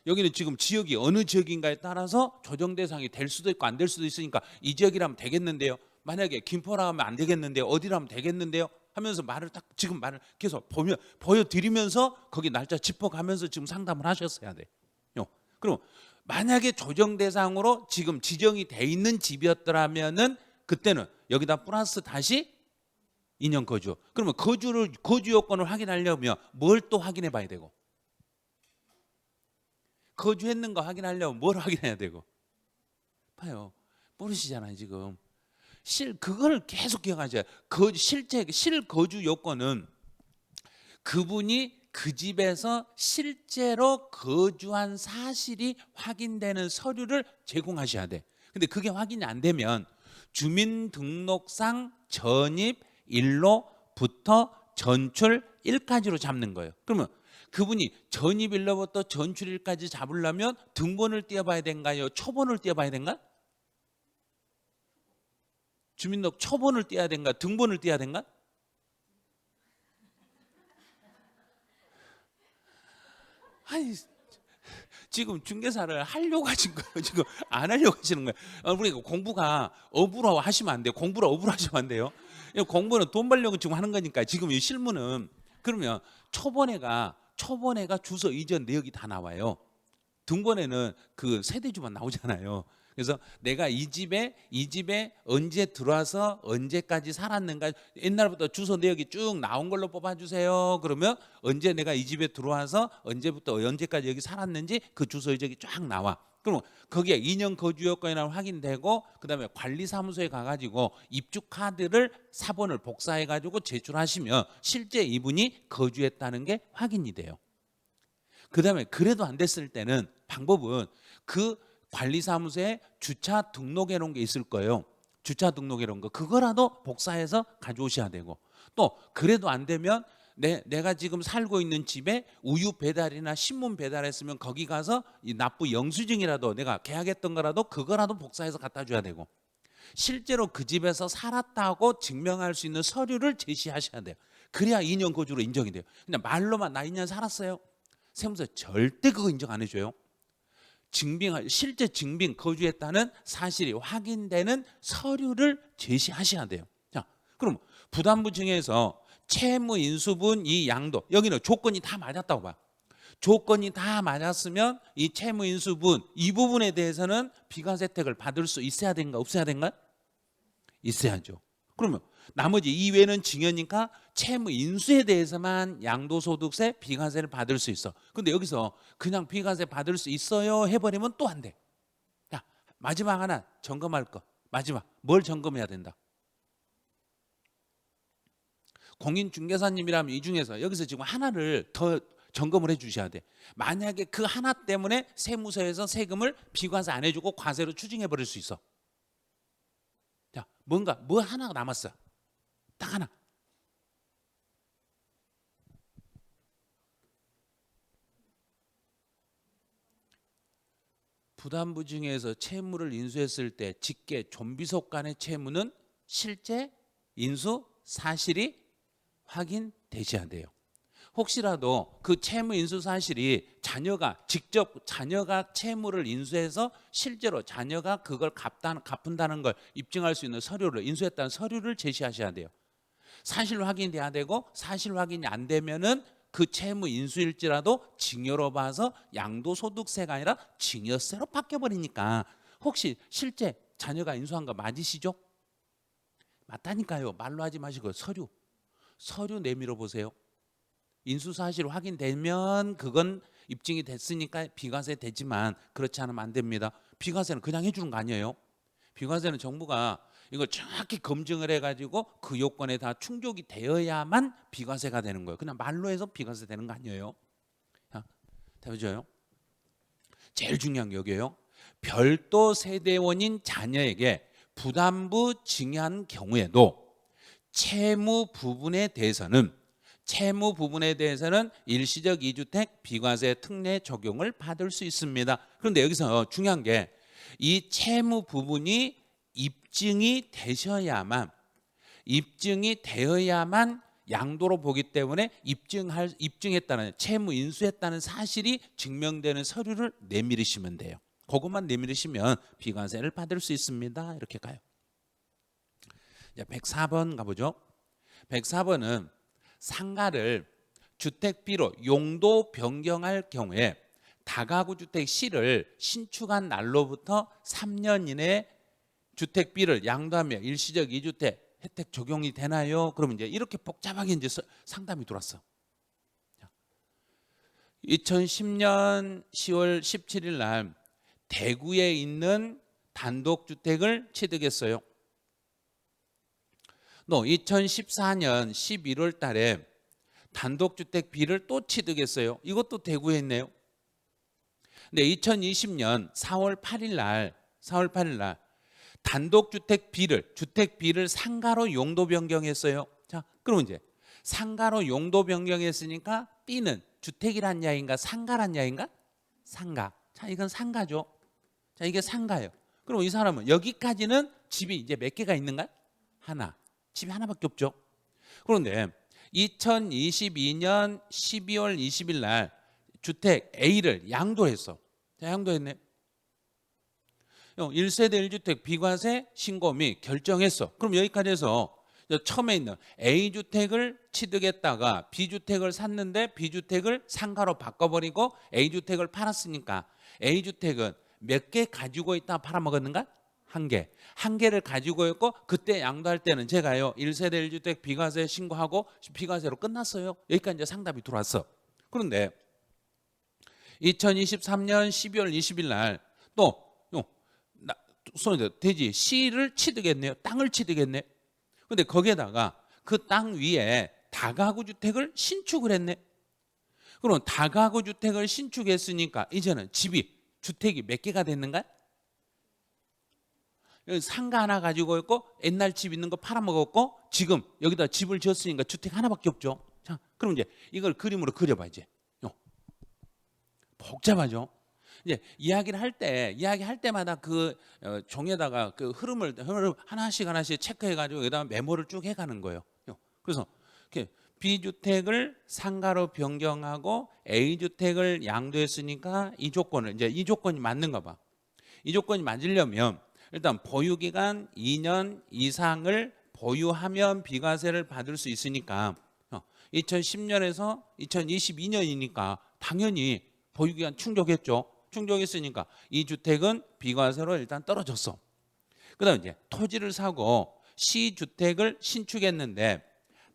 여기는 지금 지역이 어느 지역인가에 따라서 조정 대상이 될 수도 있고 안 될 수도 있으니까 이 지역이라면 되겠는데요. 만약에 김포라 하면 안 되겠는데요. 어디라면 되겠는데요. 하면서 지금 말을 계속 보여드리면서 거기 날짜 짚어가면서 지금 상담을 하셨어야 돼요. 그럼 만약에 조정 대상으로 지금 지정이 돼 있는 집이었더라면은 그때는 여기다 플러스 다시 2년 거주. 그러면 거주 요건을 확인하려면 뭘 또 확인해 봐야 되고? 거주했는 거 확인하려면 뭘 확인해야 되고? 봐요. 모르시잖아요, 지금. 그걸 계속 기억하셔야 돼요. 실거주 요건은 그분이 그 집에서 실제로 거주한 사실이 확인되는 서류를 제공하셔야 돼. 근데 그게 확인이 안 되면 주민등록상 전입 일로부터 전출 일까지로 잡는 거예요. 그러면 그분이 전입 일로부터 전출 일까지 잡으려면 등본을 띄어봐야 된가요? 초본을 띄어봐야 된가? 주민등록 초본을 띄어야 된가? 등본을 띄어야 된가? 아니, 지금 중개사를 하려고 하신 거예요? 지금 안 하려고 하시는 거예요? 우리 공부가 업으로 하시면 안 돼요. 공부를 업으로 하시면 안 돼요. 공부는 돈 벌려고 지금 하는 거니까. 지금 이 실무는 그러면 초본에가 주소 이전 내역이 다 나와요. 등본에는 그 세대주만 나오잖아요. 그래서 내가 이 집에 언제 들어와서 언제까지 살았는가, 옛날부터 주소 내역이 쭉 나온 걸로 뽑아주세요. 그러면 언제 내가 이 집에 들어와서 언제부터 언제까지 여기 살았는지 그 주소 이적이 쫙 나와. 그럼 거기에 2년 거주 여건이라고 확인되고, 그다음에 관리사무소에 가가지고 입주 카드를 사본을 복사해가지고 제출하시면 실제 이분이 거주했다는 게 확인이 돼요. 그다음에 그래도 안 됐을 때는 방법은 그 관리사무소에 주차 등록해 놓은 게 있을 거예요. 주차 등록해 놓은 거 그거라도 복사해서 가져오셔야 되고, 또 그래도 안 되면 내가 지금 살고 있는 집에 우유 배달이나 신문 배달했으면 거기 가서 이 납부 영수증이라도 내가 계약했던 거라도 그거라도 복사해서 갖다 줘야 되고, 실제로 그 집에서 살았다고 증명할 수 있는 서류를 제시하셔야 돼요. 그래야 2년 거주로 인정이 돼요. 그냥 말로만 나 2년 살았어요, 세무서 절대 그거 인정 안 해줘요. 실제 증빙 거주했다는 사실이 확인되는 서류를 제시하셔야 돼요. 자, 그럼 부담부 증에서 채무 인수분 이 양도, 여기는 조건이 다 맞았다고 봐. 조건이 다 맞았으면 이 채무 인수분 이 부분에 대해서는 비과세 혜택을 받을 수 있어야 된가 없어야 된가? 있어야죠. 그러면 나머지 이외에는 증여니까 채무 인수에 대해서만 양도소득세 비과세를 받을 수 있어. 근데 여기서 그냥 비과세 받을 수 있어요 해버리면 또 안 돼. 자, 마지막 하나 점검할 거. 마지막 뭘 점검해야 된다? 공인중개사님이라면 이 중에서 여기서 지금 하나를 더 점검을 해 주셔야 돼. 만약에 그 하나 때문에 세무서에서 세금을 비과세 안 해주고 과세로 추징해 버릴 수 있어. 자, 뭔가 뭐 하나가 남았어. 딱 하나. 부담부 중에서 채무를 인수했을 때 직계 존비속 간의 채무는 실제 인수 사실이 확인되셔야 돼요. 혹시라도 그 채무 인수 사실이 직접 자녀가 채무를 인수해서 실제로 자녀가 그걸 갚는다는 걸 입증할 수 있는 서류를, 인수했다는 서류를 제시하셔야 돼요. 사실 확인돼야 되고, 사실 확인이 안 되면은 그 채무 인수일지라도 증여로 봐서 양도소득세가 아니라 증여세로 바뀌어버리니까, 혹시 실제 자녀가 인수한 거 맞으시죠? 맞다니까요. 말로 하지 마시고 서류 내밀어 보세요. 인수사실 확인되면 그건 입증이 됐으니까 비과세 되지만 그렇지 않으면 안 됩니다. 비과세는 그냥 해주는 거 아니에요. 비과세는 정부가 이걸 정확히 검증을 해가지고 그 요건에 다 충족이 되어야만 비과세가 되는 거예요. 그냥 말로 해서 비과세 되는 거 아니에요. 자, 되죠? 제일 중요한 게 여기에요. 별도 세대원인 자녀에게 부담부 증여한 경우에도 채무 부분에 대해서는 일시적 2주택 비과세 특례 적용을 받을 수 있습니다. 그런데 여기서 중요한 게 이 채무 부분이 입증이 되어야만 양도로 보기 때문에 입증했다는, 채무 인수했다는 사실이 증명되는 서류를 내밀으시면 돼요. 그것만 내밀으시면 비과세를 받을 수 있습니다. 이렇게 가요. 104번 가보죠. 104번은 상가를 주택비로 용도 변경할 경우에 다가구 주택 C를 신축한 날로부터 3년 이내에 주택비를 양도하며 일시적 2주택 혜택 적용이 되나요? 그러면 이제 이렇게 복잡하게 이제 상담이 들어왔어. 2010년 10월 17일 날 대구에 있는 단독주택을 취득했어요. 또 2014년 11월 달에 단독주택 B를 또 취득했어요. 이것도 대구에 있네요. 근데 2020년 4월 8일 날 단독주택 주택 B를 상가로 용도 변경했어요. 자, 그럼 이제 상가로 용도 변경했으니까 B는 주택이란 야인가 상가란 야인가? 상가. 자, 이건 상가죠. 자, 이게 상가예요. 그럼 이 사람은 여기까지는 집이 이제 몇 개가 있는가? 하나. 집이 하나밖에 없죠. 그런데 2022년 12월 20일 날 주택 A를 양도했어. 자, 양도했네. 1세대 1주택 비과세 신고 및 결정했어. 그럼 여기까지 해서 처음에 있는 A주택을 취득했다가 B주택을 샀는데 B주택을 상가로 바꿔버리고 A주택을 팔았으니까 A주택은 몇 개 가지고 있다 팔아먹었는가? 한 개. 한 개를 가지고 있고 그때 양도할 때는 제가요 1세대 1주택 비과세 신고하고 비과세로 끝났어요. 여기까지 이제 상답이 들어왔어. 그런데 2023년 12월 20일 날 또 돼지 C를 취득했네요. 땅을 취득했네. 근데 거기에다가 그 땅 위에 다가구 주택을 신축을 했네. 그럼 다가구 주택을 신축했으니까 이제는 주택이 몇 개가 됐는가? 상가 하나 가지고 있고 옛날 집 있는 거 팔아먹었고 지금 여기다 집을 지었으니까 주택 하나밖에 없죠. 자, 그럼 이제 이걸 그림으로 그려봐 이제. 복잡하죠. 이제 이야기할 때마다 그 종에다가 그 흐름을 하나씩 체크해가지고 여기다 메모를 쭉 해가는 거예요. 그래서 이렇게 B주택을 상가로 변경하고 A주택을 양도했으니까 이 조건이 맞는가 봐. 이 조건이 맞으려면 일단 보유기간 2년 이상을 보유하면 비과세를 받을 수 있으니까 2010년에서 2022년이니까 당연히 보유기간 충족했죠. 충족했으니까 이 주택은 비과세로 일단 떨어졌어. 그다음 이제 토지를 사고 C주택을 신축했는데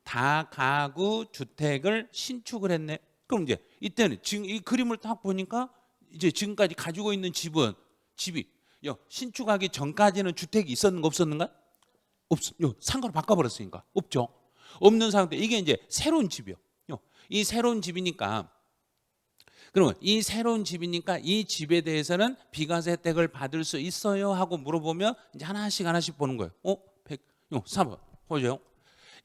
다가구 주택을 신축을 했네. 그럼 이제 이때는 지금 이 그림을 딱 보니까 이제 지금까지 가지고 있는 집이 신축하기 전까지는 주택이 있었는가 없었는가? 상가로 바꿔버렸으니까 없죠. 없는 상태. 이게 이제 새로운 집이요. 이 새로운 집이니까 그러면 이 새로운 집이니까 이 집에 대해서는 비과세 혜택을 받을 수 있어요 하고 물어보면 이제 하나씩 보는 거예요. 4번 보죠.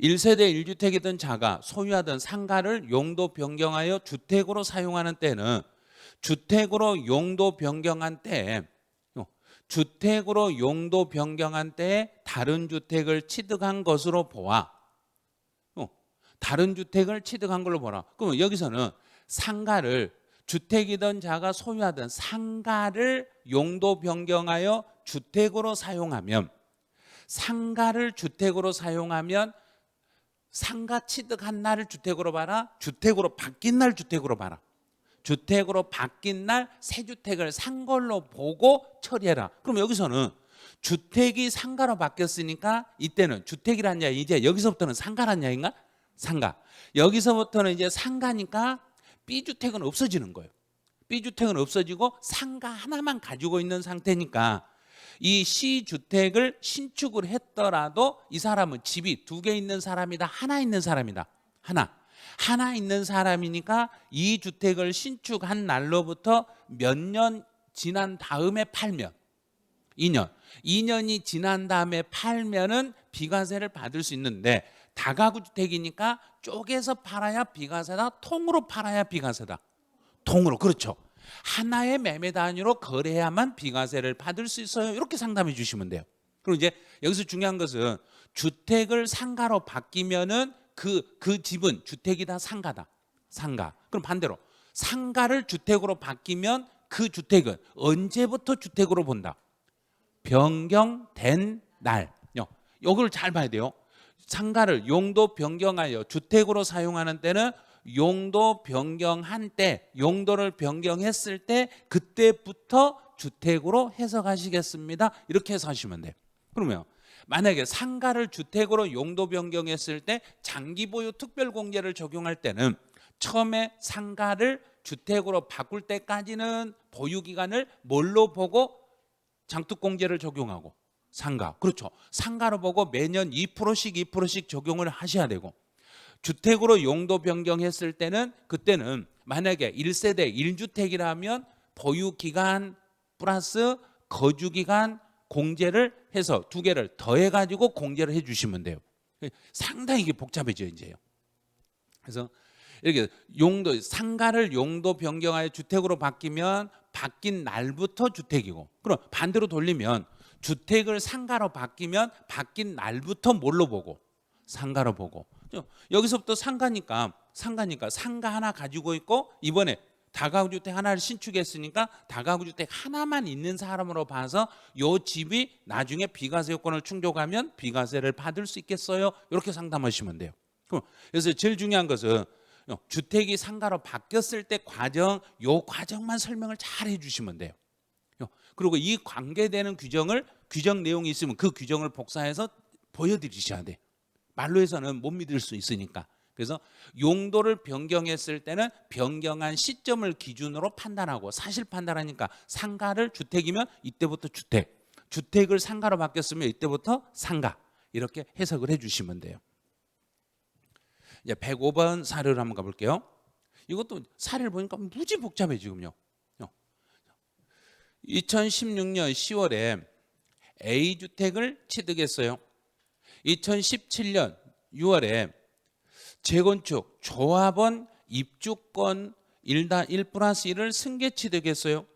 1세대 1주택이든 자가 소유하던 상가를 용도 변경하여 주택으로 사용하는 때는 주택으로 용도 변경한 때에 다른 주택을 취득한 것으로 보아. 다른 주택을 취득한 걸로 보라. 그러면 여기서는 주택이든 자가 소유하던 상가를 용도 변경하여 주택으로 사용하면 상가 취득한 날을 주택으로 봐라. 주택으로 바뀐 날 주택으로 봐라. 주택으로 바뀐 날 새 주택을 산 걸로 보고 처리해라. 그럼 여기서는 주택이 상가로 바뀌었으니까 이때는 주택이란 이야기 이제 여기서부터는 상가란 이야기인가? 상가. 여기서부터는 이제 상가니까 B주택은 없어지는 거예요. B주택은 없어지고 상가 하나만 가지고 있는 상태니까 이 C주택을 신축을 했더라도 이 사람은 집이 2개 있는 사람이다. 하나 있는 사람이다. 하나 있는 사람이니까 이 주택을 신축한 날로부터 몇 년 지난 다음에 팔면 2년이 지난 다음에 팔면은 비과세를 받을 수 있는데 다가구 주택이니까 쪼개서 팔아야 비과세다. 통으로 팔아야 비과세다. 통으로. 그렇죠. 하나의 매매 단위로 거래해야만 비과세를 받을 수 있어요. 이렇게 상담해 주시면 돼요. 그리고 이제 여기서 중요한 것은 주택을 상가로 바뀌면은 그 집은 주택이다 상가다. 상가. 그럼 반대로 상가를 주택으로 바뀌면 그 주택은 언제부터 주택으로 본다? 변경된 날. 이걸 잘 봐야 돼요. 상가를 용도 변경하여 주택으로 사용하는 때는 용도 변경한 때, 용도를 변경했을 때 그때부터 주택으로 해석하시겠습니다. 이렇게 해서 하시면 돼요. 그러면 만약에 상가를 주택으로 용도 변경했을 때 장기 보유 특별공제를 적용할 때는 처음에 상가를 주택으로 바꿀 때까지는 보유기간을 뭘로 보고 장특공제를 적용하고 상가. 그렇죠. 상가로 보고 매년 2%씩 적용을 하셔야 되고 주택으로 용도 변경했을 때는 그때는 만약에 1세대 1주택이라면 보유 기간 플러스 거주 기간 공제를 해서 두 개를 더해 가지고 공제를 해 주시면 돼요. 상당히 이게 복잡해져요, 이제요. 그래서 이렇게 용도 상가를 용도 변경하여 주택으로 바뀌면 바뀐 날부터 주택이고, 그럼 반대로 돌리면 주택을 상가로 바뀌면 바뀐 날부터 뭘로 보고? 상가로 보고. 여기서부터 상가 하나 가지고 있고 이번에 다가구주택 하나를 신축했으니까 다가구주택 하나만 있는 사람으로 봐서 요 집이 나중에 비과세 요건을 충족하면 비과세를 받을 수 있겠어요? 이렇게 상담하시면 돼요. 그래서 제일 중요한 것은 주택이 상가로 바뀌었을 때 요 과정만 설명을 잘 해주시면 돼요. 그리고 이 관계되는 규정 내용이 있으면 그 규정을 복사해서 보여드리셔야 돼요. 말로 해서는 못 믿을 수 있으니까. 그래서 용도를 변경했을 때는 변경한 시점을 기준으로 판단하고, 사실 판단하니까 상가를 주택이면 이때부터 주택을 상가로 바뀌었으면 이때부터 상가, 이렇게 해석을 해주시면 돼요. 이제 105번 사례를 한번 가볼게요. 이것도 사례를 보니까 무지 복잡해 지금요. 2016년 10월에 A주택을 취득했어요. 2017년 6월에 재건축 조합원 입주권 1+1을 승계 취득했어요.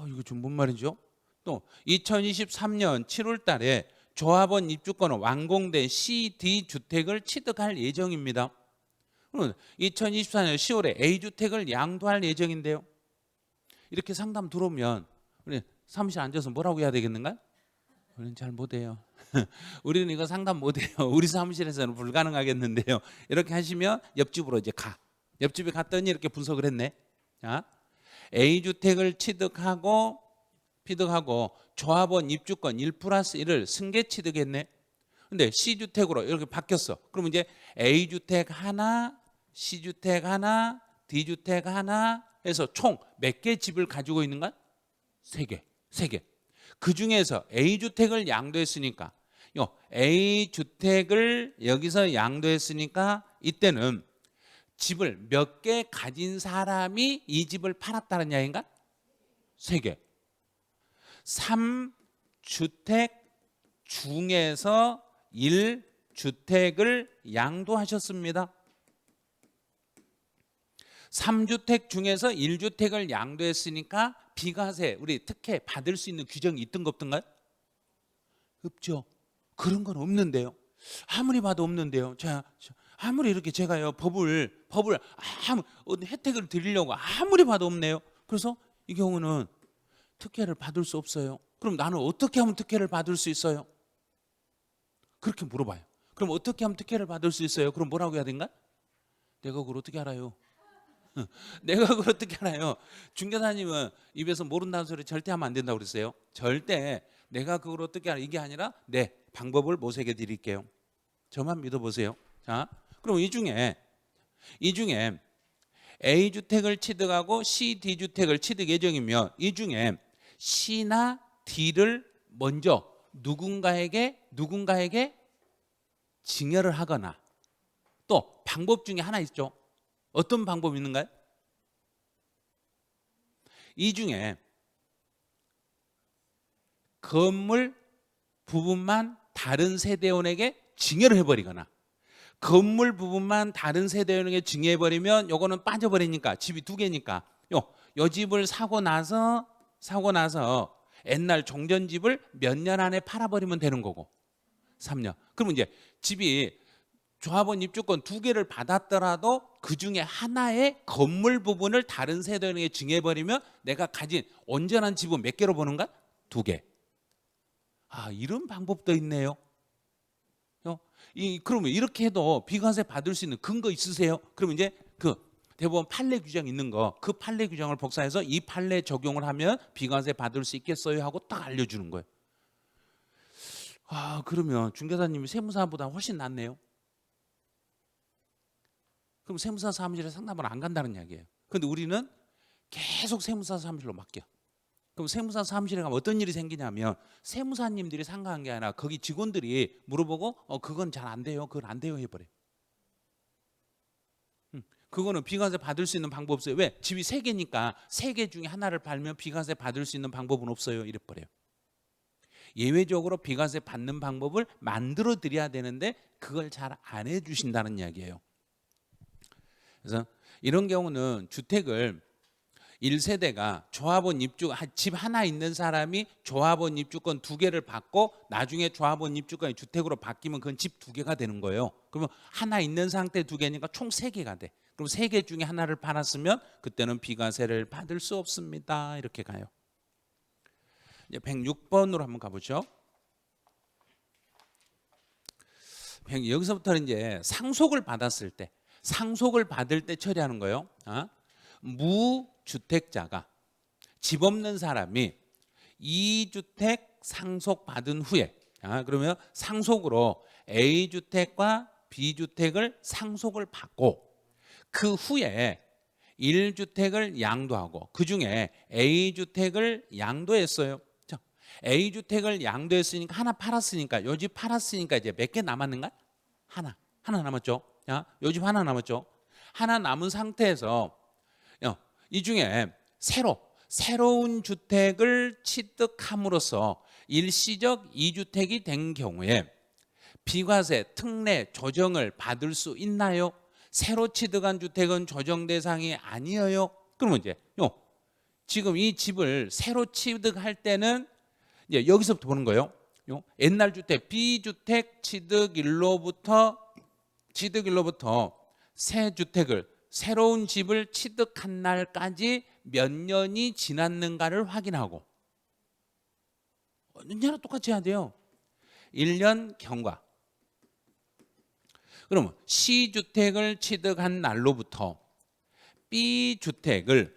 이거 좀 뭔 말이죠? 또 2023년 7월 달에 조합원 입주권은 완공된 CD 주택을 취득할 예정입니다. 2024년 10월에 A주택을 양도할 예정인데요. 이렇게 상담 들어오면 우리 사무실 앉아서 뭐라고 해야 되겠는가? 우리는 잘 못해요. 우리는 이거 상담 못해요. 우리 사무실에서는 불가능하겠는데요. 이렇게 하시면 옆집으로 이제 옆집에 갔더니 이렇게 분석을 했네. 자, A주택을 취득하고 조합원 입주권 1+1을 승계 취득했네. 근데 C주택으로 이렇게 바뀌었어. 그러면 이제 A주택 하나, C주택 하나, D주택 하나 해서 총 몇 개 집을 가지고 있는가? 3개. 그 중에서 A주택을 양도했으니까 A주택을 여기서 양도했으니까 이때는 집을 몇 개 가진 사람이 이 집을 팔았다는 이야기인가? 3개. 3주택 중에서 1주택을 양도하셨습니다. 3주택 중에서 1주택을 양도했으니까 비과세, 우리 특혜 받을 수 있는 규정이 있던가 없던가요? 없죠. 그런 건 없는데요. 아무리 봐도 없는데요. 아무리 이렇게 제가요 법을 혜택을 드리려고 아무리 봐도 없네요. 그래서 이 경우는 특혜를 받을 수 없어요. 그럼 나는 어떻게 하면 특혜를 받을 수 있어요? 그렇게 물어봐요. 그럼 어떻게 하면 특혜를 받을 수 있어요? 그럼 뭐라고 해야 되는가? 내가 그걸 어떻게 알아요? 내가 그걸 어떻게 알아요? 중개사님은 입에서 모른다는 소리 절대 하면 안 된다고 그랬어요. 절대 내가 그걸 어떻게 알아? 이게 아니라 네, 방법을 모색해 드릴게요. 저만 믿어보세요. 자, 그럼 이 중에 A주택을 취득하고 C, D주택을 취득 예정이면 이 중에 C나 D를 먼저 누군가에게 증여를 하거나, 또 방법 중에 하나 있죠. 어떤 방법이 있는가요? 이 중에 건물 부분만 다른 세대원에게 증여를 해버리거나, 건물 부분만 다른 세대원에게 증여해버리면 요거는 빠져버리니까 집이 2개니까 요 집을 사고 나서 옛날 종전집을 몇 년 안에 팔아버리면 되는 거고, 3년. 그러면 이제 집이 조합원 입주권 2개를 받았더라도 그 중에 하나의 건물 부분을 다른 세대원에게 증여해버리면 내가 가진 온전한 집은 몇 개로 보는가? 2개. 이런 방법도 있네요. 그러면 이렇게 해도 비과세 받을 수 있는 근거 있으세요? 그러면 이제 그 대법원 판례 규정 있는 거, 그 판례 규정을 복사해서 이 판례 적용을 하면 비과세 받을 수 있겠어요? 하고 딱 알려주는 거예요. 그러면 중개사님이 세무사보다 훨씬 낫네요. 그럼 세무사 사무실에 상담을 안 간다는 이야기예요. 그런데 우리는 계속 세무사 사무실로 맡겨. 그럼 세무사 사무실에 가면 어떤 일이 생기냐면 세무사님들이 상가한 게 아니라 거기 직원들이 물어보고 그건 잘 안 돼요. 그건 안 돼요 해버려요. 그거는 비과세 받을 수 있는 방법 없어요. 왜? 집이 3개니까 3개 중에 하나를 팔면 비과세 받을 수 있는 방법은 없어요. 이래버려요. 예외적으로 비과세 받는 방법을 만들어 드려야 되는데 그걸 잘 안 해주신다는 이야기예요. 그래서 이런 경우는 주택을 1세대가 조합원 입주 집 하나 있는 사람이 조합원 입주권 2개를 받고 나중에 조합원 입주권이 주택으로 바뀌면 그건 집 2개가 되는 거예요. 그러면 하나 있는 상태 2개니까 총 3개가 돼. 그럼 3개 중에 하나를 팔았으면 그때는 비과세를 받을 수 없습니다. 이렇게 가요. 이제 106번으로 한번 가보죠. 여기서부터는 이제 상속을 받았을 때, 상속을 받을 때 처리하는 거예요. 무주택자가, 집 없는 사람이 2주택 상속받은 후에, 그러면 상속으로 A주택과 B주택을 상속을 받고 그 후에 1주택을 양도하고 그중에 A주택을 양도했어요. A주택을 양도했으니까 하나 팔았으니까 요 집 팔았으니까 이제 몇 개 남았는가? 하나 남았죠. 요 집 하나 남았죠. 하나 남은 상태에서 이 중에 새로운 주택을 취득함으로써 일시적 2주택이 된 경우에 비과세 특례 조정을 받을 수 있나요? 새로 취득한 주택은 조정 대상이 아니에요. 그러면 이제 지금 이 집을 새로 취득할 때는 이제 여기서부터 보는 거예요. 옛날 주택 B주택 취득일로부터 새 주택을 새로운 집을 취득한 날까지 몇 년이 지났는가를 확인하고 언제나 똑같이 해야 돼요. 1년 경과. 그러면 C주택을 취득한 날로부터 B주택을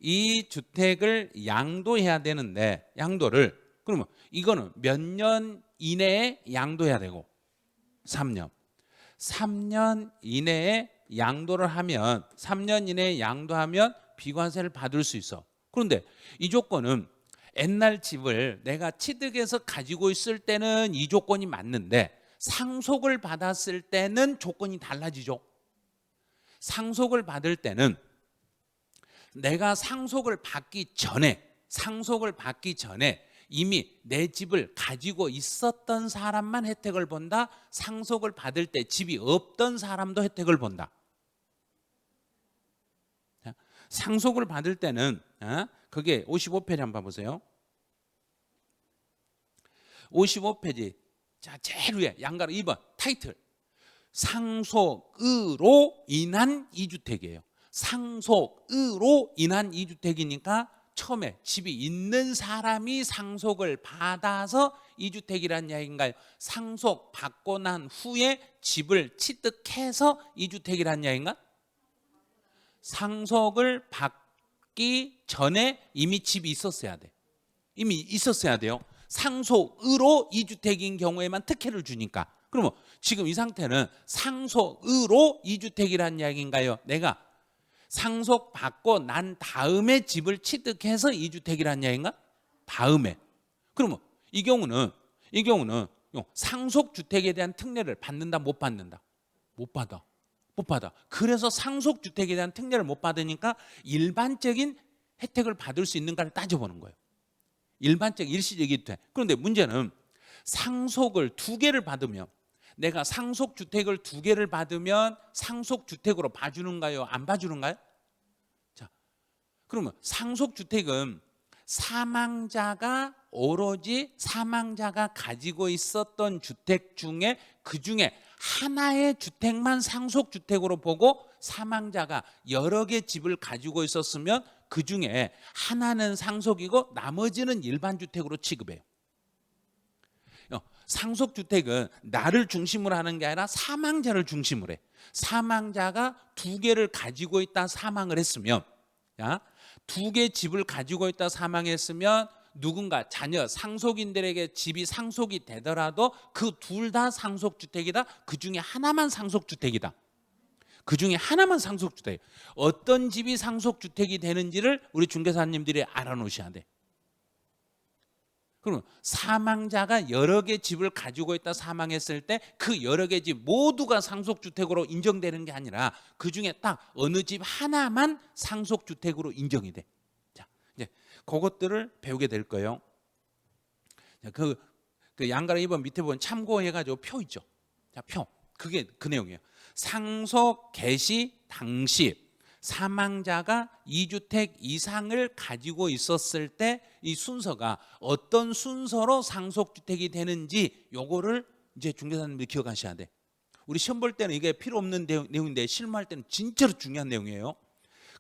이 주택을 양도해야 되는데 양도를 그러면 이거는 몇 년 이내에 양도해야 되고 3년. 3년 이내에 양도를 하면 3년 이내에 양도하면 비과세를 받을 수 있어. 그런데 이 조건은 옛날 집을 내가 취득해서 가지고 있을 때는 이 조건이 맞는데 상속을 받았을 때는 조건이 달라지죠. 상속을 받을 때는 내가 상속을 받기 전에 이미 내 집을 가지고 있었던 사람만 혜택을 본다. 상속을 받을 때 집이 없던 사람도 혜택을 본다. 상속을 받을 때는 그게 55페이지 한번 봐보세요. 55페이지 자 제일 위에 양가로 2번 타이틀 상속으로 인한 2주택이에요. 상속으로 인한 2주택이니까 처음에 집이 있는 사람이 상속을 받아서 2주택이라는 이야기인가요? 상속받고 난 후에 집을 취득해서 2주택이라는 이야기인가? 상속을 받기 전에 이미 집이 있었어야 돼. 이미 있었어야 돼요. 상속으로 2주택인 경우에만 특혜를 주니까. 그러면 지금 이 상태는 상속으로 2주택이라는 이야기인가요? 내가 상속받고 난 다음에 집을 취득해서 2주택이라는 이야기인가? 다음에. 그러면 이 경우는 상속주택에 대한 특례를 받는다 못 받는다? 못 받아. 그래서 상속주택에 대한 특례를 못 받으니까 일반적인 혜택을 받을 수 있는가를 따져보는 거예요. 일반적 일시적이 돼. 그런데 문제는 상속을 2개를 받으면 내가 상속주택을 2개를 받으면 상속주택으로 봐주는가요? 안 봐주는가요? 자, 그러면 상속주택은 오로지 사망자가 가지고 있었던 주택 중에 그 중에 하나의 주택만 상속주택으로 보고 사망자가 여러 개 집을 가지고 있었으면 그 중에 하나는 상속이고 나머지는 일반주택으로 취급해요. 상속주택은 나를 중심으로 하는 게 아니라 사망자를 중심으로 해. 사망자가 2개를 가지고 있다 사망을 했으면 2개 집을 가지고 있다 사망했으면 누군가 자녀 상속인들에게 집이 상속이 되더라도 그 둘 다 상속주택이다. 그 중에 하나만 상속주택이다. 어떤 집이 상속주택이 되는지를 우리 중개사님들이 알아놓으셔야 돼. 그러면 사망자가 여러 개 집을 가지고 있다 사망했을 때 그 여러 개 집 모두가 상속주택으로 인정되는 게 아니라 그중에 딱 어느 집 하나만 상속주택으로 인정이 돼. 자, 이제 그것들을 배우게 될 거예요. 자, 그 양가로 2번 밑에 보면 참고해가지고 표 있죠. 자, 표. 그게 그 내용이에요. 상속 개시 당시 사망자가 2주택 이상을 가지고 있었을 때 이 순서가 어떤 순서로 상속주택이 되는지 요거를 이제 중개사님들이 기억하셔야 돼. 우리 시험 볼 때는 이게 필요 없는 내용인데 실무할 때는 진짜로 중요한 내용이에요.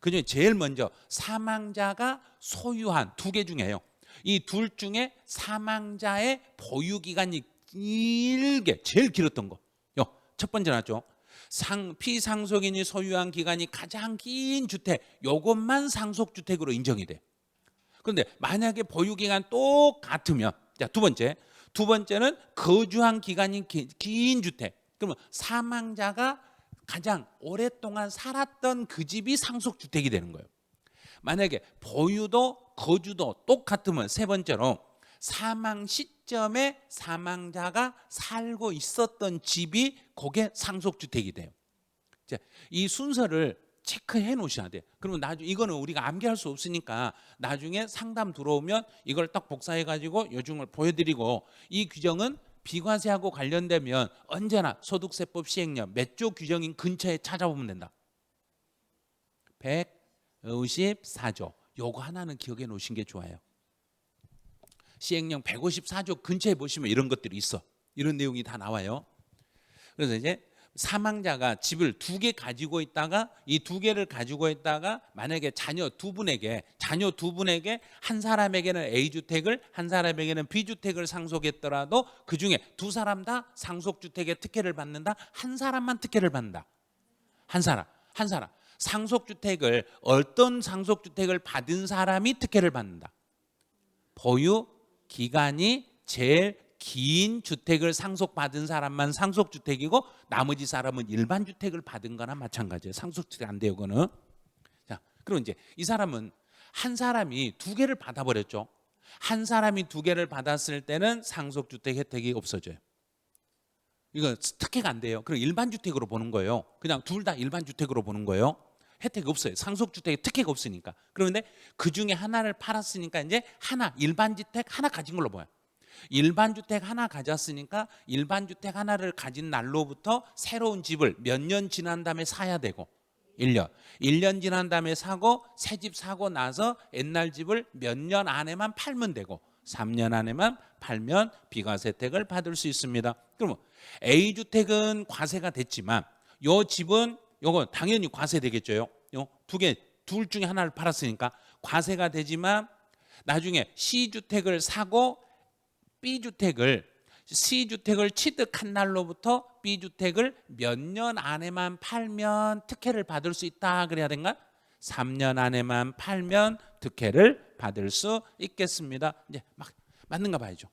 그중에 제일 먼저 사망자가 소유한 두 개 중에요. 이 둘 중에 사망자의 보유 기간이 길게 제일 길었던 거. 첫 번째 나왔죠. 피상속인이 소유한 기간이 가장 긴 주택, 요것만 상속주택으로 인정이 돼. 그런데 만약에 보유기간 똑같으면, 자, 두 번째는 거주한 기간이 긴 주택. 그러면 사망자가 가장 오랫동안 살았던 그 집이 상속주택이 되는 거예요. 만약에 보유도 거주도 똑같으면 세 번째로 사망 시점에 사망자가 살고 있었던 집이 그게 상속주택이 돼요. 이 순서를 체크해 놓으셔야 돼요. 그러면 나중에 이거는 우리가 암기할 수 없으니까 나중에 상담 들어오면 이걸 딱 복사해 가지고 요즘을 보여드리고, 이 규정은 비과세하고 관련되면 언제나 소득세법 시행령 몇 조 규정인 근처에 찾아보면 된다. 154조. 요거 하나는 기억해 놓으신 게 좋아요. 시행령 154조 근처에 보시면 이런 것들이 있어. 이런 내용이 다 나와요. 그래서 이제 사망자가 집을 두 개 가지고 있다가 이 두 개를 가지고 있다가 만약에 자녀 두 분에게 한 사람에게는 A주택을 한 사람에게는 B주택을 상속했더라도 그중에 두 사람 다 상속주택의 특혜를 받는다. 한 사람만 특혜를 받는다. 한 사람. 상속주택을 어떤 상속주택을 받은 사람이 특혜를 받는다. 보유 기간이 제일 긴 주택을 상속받은 사람만 상속주택이고 나머지 사람은 일반 주택을 받은 거나 마찬가지예요. 상속주택 안 돼요, 그거는. 자, 그럼 이제 이 사람은 한 사람이 두 개를 받아버렸죠. 한 사람이 두 개를 받았을 때는 상속주택 혜택이 없어져요. 이거 특혜가 안 돼요. 그럼 일반 주택으로 보는 거예요. 그냥 둘 다 일반 주택으로 보는 거예요. 혜택이 없어요. 상속주택에 특혜가 없으니까. 그런데 그 중에 하나를 팔았으니까 이제 일반 주택 하나 가진 걸로 보여요. 일반 주택 하나 가졌으니까 일반 주택 하나를 가진 날로부터 새로운 집을 몇 년 지난 다음에 사야 되고 1년 지난 다음에 사고 새 집 사고 나서 옛날 집을 몇 년 안에만 팔면 되고 3년 안에만 팔면 비과세 혜택을 받을 수 있습니다. 그러면 A주택은 과세가 됐지만 요 집은 요거 당연히 과세되겠죠. 둘 중에 하나를 팔았으니까 과세가 되지만 나중에 C주택을 사고 C주택을 취득한 날로부터 B주택을 몇 년 안에만 팔면 특혜를 받을 수 있다 그래야 되는가? 3년 안에만 팔면 특혜를 받을 수 있겠습니다. 이제 막 맞는가 봐야죠.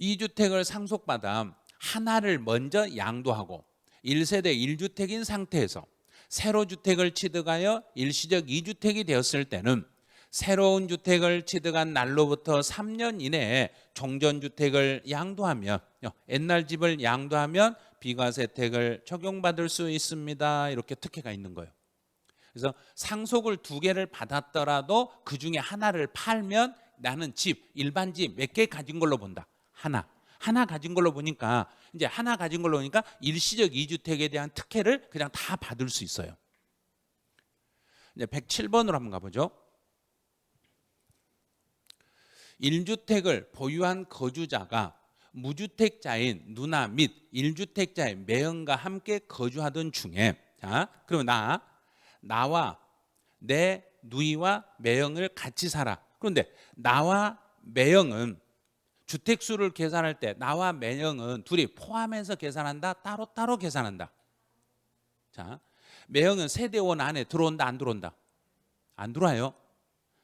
2주택을 상속받아 하나를 먼저 양도하고 1세대 1주택인 상태에서 새로 주택을 취득하여 일시적 2주택이 되었을 때는 새로운 주택을 취득한 날로부터 3년 이내에 종전주택을 양도하면 옛날 집을 양도하면 비과세 혜택을 적용받을 수 있습니다. 이렇게 특혜가 있는 거예요. 그래서 상속을 두 개를 받았더라도 그중에 하나를 팔면 나는 일반 집 몇 개 가진 걸로 본다. 하나 가진 걸로 보니까 이제 하나 가진 걸로 보니까 일시적 2주택에 대한 특혜를 그냥 다 받을 수 있어요. 이제 107번으로 한번 가보죠. 1주택을 보유한 거주자가 무주택자인 누나 및 1주택자의 매형과 함께 거주하던 중에, 자, 그러면 나와 내 누이와 매형을 같이 살아. 그런데 나와 매형은 주택수를 계산할 때 나와 매형은 둘이 포함해서 계산한다, 따로 계산한다. 자, 매형은 세대원 안에 들어온다, 안 들어온다? 안 들어와요.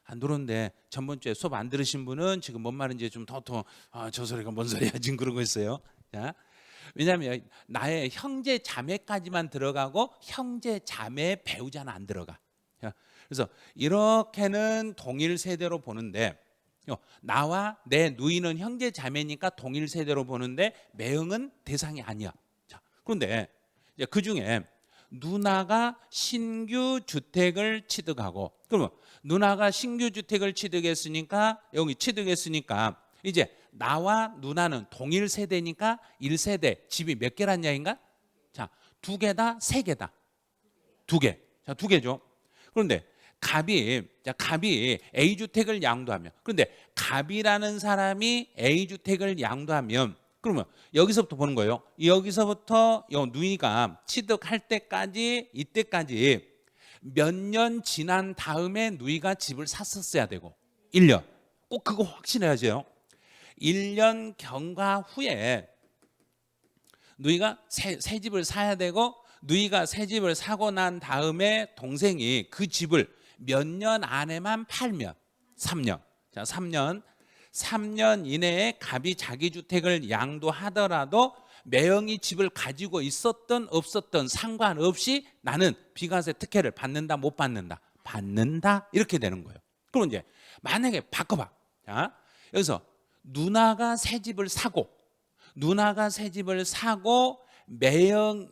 안 들어오는데 전번주에 수업 안 들으신 분은 지금 뭔 말인지 좀 저 소리가 뭔 소리야 지금 그러고 있어요. 자, 왜냐하면 나의 형제 자매까지만 들어가고 형제 자매 배우자는 안 들어가. 자, 그래서 이렇게는 동일 세대로 보는데 나와 내 누이는 형제 자매니까 동일 세대로 보는데 매형은 대상이 아니야. 자, 그런데 이제 그 중에 누나가 신규 주택을 취득하고, 그러면 누나가 신규 주택을 취득했으니까 여기 취득했으니까 이제 나와 누나는 동일 세대니까 1세대 집이 몇 개란 이야기인가? 자, 2개다, 3개다. 2개. 자, 2개죠. 그런데 갑이 A 주택을 양도하면, 그런데 갑이라는 사람이 A 주택을 양도하면, 그러면 여기서부터 보는 거예요. 여기서부터 누이가 취득할 때까지, 이때까지 몇 년 지난 다음에 누이가 집을 샀었어야 되고, 1년. 꼭 그거 확신해야죠. 1년 경과 후에 누이가 새 집을 사야 되고, 누이가 새 집을 사고 난 다음에 동생이 그 집을 몇 년 안에만 팔면 3년. 자, 3년 이내에 갑이 자기 주택을 양도하더라도 매형이 집을 가지고 있었던 없었던 상관없이 나는 비과세 특혜를 받는다 못 받는다? 받는다. 이렇게 되는 거예요. 그럼 이제 만약에 바꿔봐. 자, 여기서 누나가 새 집을 사고 매형의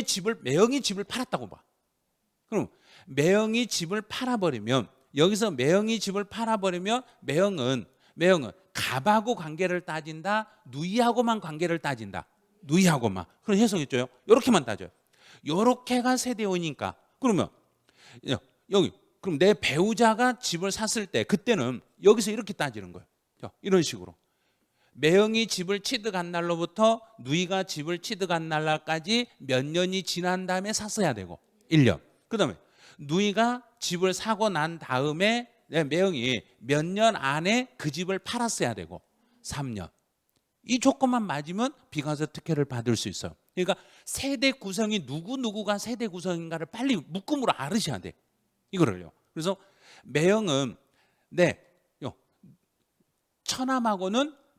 집을 팔았다고 봐. 그럼 매형이 집을 팔아버리면, 여기서 매형이 집을 팔아버리면 매형은 갑하고 관계를 따진다, 누이하고만 관계를 따진다. 누이하고만. 그럼 해석했죠. 이렇게만 따져요. 이렇게가 세대원이니까. 그러면 여기 그럼 내 배우자가 집을 샀을 때 그때는 여기서 이렇게 따지는 거예요. 이런 식으로. 매형이 집을 취득한 날로부터 누이가 집을 취득한 날까지 몇 년이 지난 다음에 샀어야 되고 1년. 그다음에 누이가 집을 사고 난 다음에 매형이 몇 년 안에 그 집을 팔았어야 되고 3년. 이 조건만 맞으면 비과세 특혜를 받을 수 있어요. 그러니까 세대 구성이 누구가 세대 구성인가를 빨리 묶음으로 알으셔야 돼. 이거를요. 그래서 매형은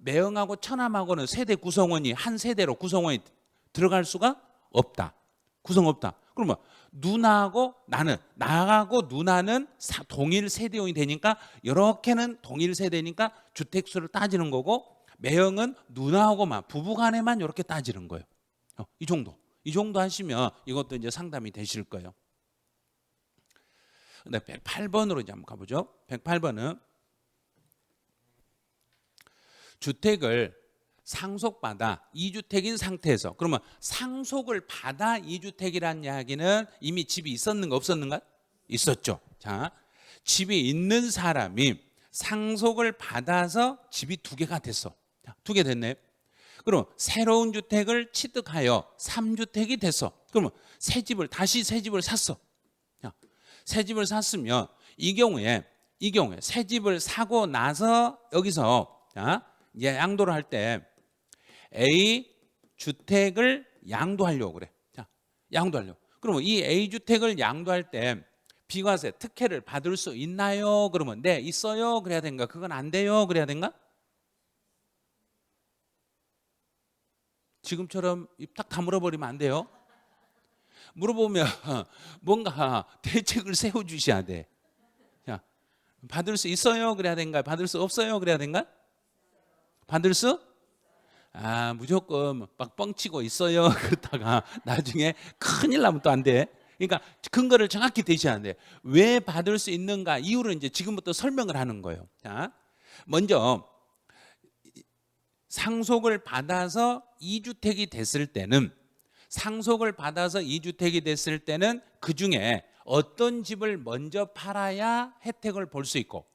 매형하고 처남하고는 세대 구성원이 한 세대로 구성원이 들어갈 수가 없다. 구성 없다. 그러면 나하고 누나는 동일 세대원이 되니까, 이렇게는 동일 세대니까 주택수를 따지는 거고, 매형은 누나하고만 부부간에만 이렇게 따지는 거예요. 이 정도 하시면 이것도 이제 상담이 되실 거예요. 근데 108번으로 이제 한번 가보죠. 108번은 주택을 상속받아 2주택인 상태에서, 그러면 상속을 받아 2주택이라는 이야기는 이미 집이 있었는가 없었는가? 있었죠. 자, 집이 있는 사람이 상속을 받아서 집이 2개가 됐어. 자, 2개 됐네. 그럼 새로운 주택을 취득하여 3주택이 됐어. 그러면 다시 새 집을 샀어. 자, 새 집을 샀으면 이 경우에 새 집을 사고 나서 여기서 이제 양도를 할 때 A 주택을 양도하려고 그래. 자, 양도하려고. 그러면 이 A 주택을 양도할 때 비과세 특혜를 받을 수 있나요? 그러면 네, 있어요. 그래야 된가? 그건 안 돼요. 그래야 된가? 지금처럼 입 딱 다물어 버리면 안 돼요. 물어보면 뭔가 대책을 세워 주셔야 돼. 자, 받을 수 있어요. 그래야 된가? 받을 수 없어요. 그래야 된가? 받을 수? 무조건 막 뻥치고 있어요. 그러다가 나중에 큰일 나면 또 안 돼. 그러니까 근거를 정확히 대셔야 돼. 왜 받을 수 있는가 이유를 이제 지금부터 설명을 하는 거예요. 자, 먼저 상속을 받아서 2주택이 됐을 때는 그 중에 어떤 집을 먼저 팔아야 혜택을 볼 수 있고,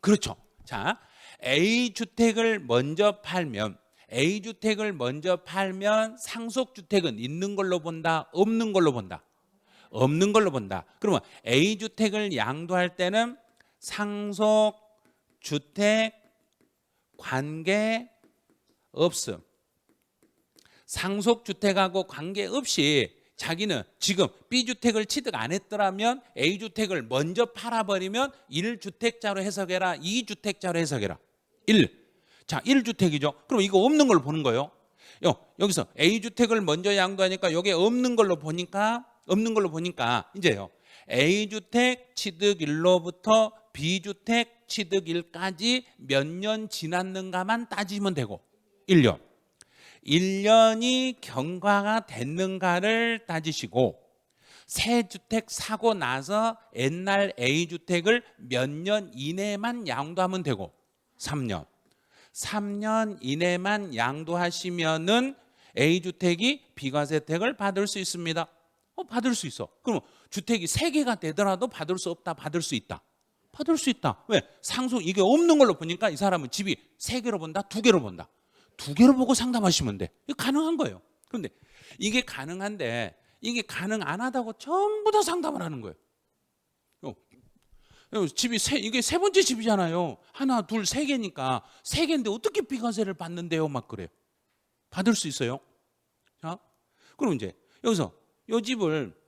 그렇죠. 자, A 주택을 먼저 팔면 상속주택은 있는 걸로 본다, 없는 걸로 본다? 없는 걸로 본다. 그러면 A 주택을 양도할 때는 상속주택 관계 없음. 상속주택하고 관계없이 자기는 지금 B주택을 취득 안 했더라면 A주택을 먼저 팔아버리면 1주택자로 해석해라, 2주택자로 해석해라. 1. 자, 1주택이죠. 그럼 이거 없는 걸 보는 거예요. 여기서 A주택을 먼저 양도하니까 여기 없는 걸로 보니까 이제요. A주택 취득일로부터 비주택 취득일까지 몇 년 지났는가만 따지면 되고 1년. 1년이 경과가 됐는가를 따지시고 새 주택 사고 나서 옛날 A주택을 몇 년 이내만 양도하면 되고 3년. 3년 이내만 양도하시면은 A주택이 비과세 혜택을 받을 수 있습니다. 받을 수 있어. 그럼 주택이 3개가 되더라도 받을 수 없다, 받을 수 있다. 받을 수 있다. 왜? 상속 이게 없는 걸로 보니까 이 사람은 집이 3개로 본다, 2개로 본다. 2개로 보고 상담하시면 돼. 이거 가능한 거예요. 그런데 이게 가능한데 이게 가능 안 하다고 전부 다 상담을 하는 거예요. 집이 이게 3번째 집이잖아요. 하나, 둘, 3개니까 3개인데 어떻게 비과세를 받는데요? 막 그래요. 받을 수 있어요. 자, 그럼 이제 여기서 이 집을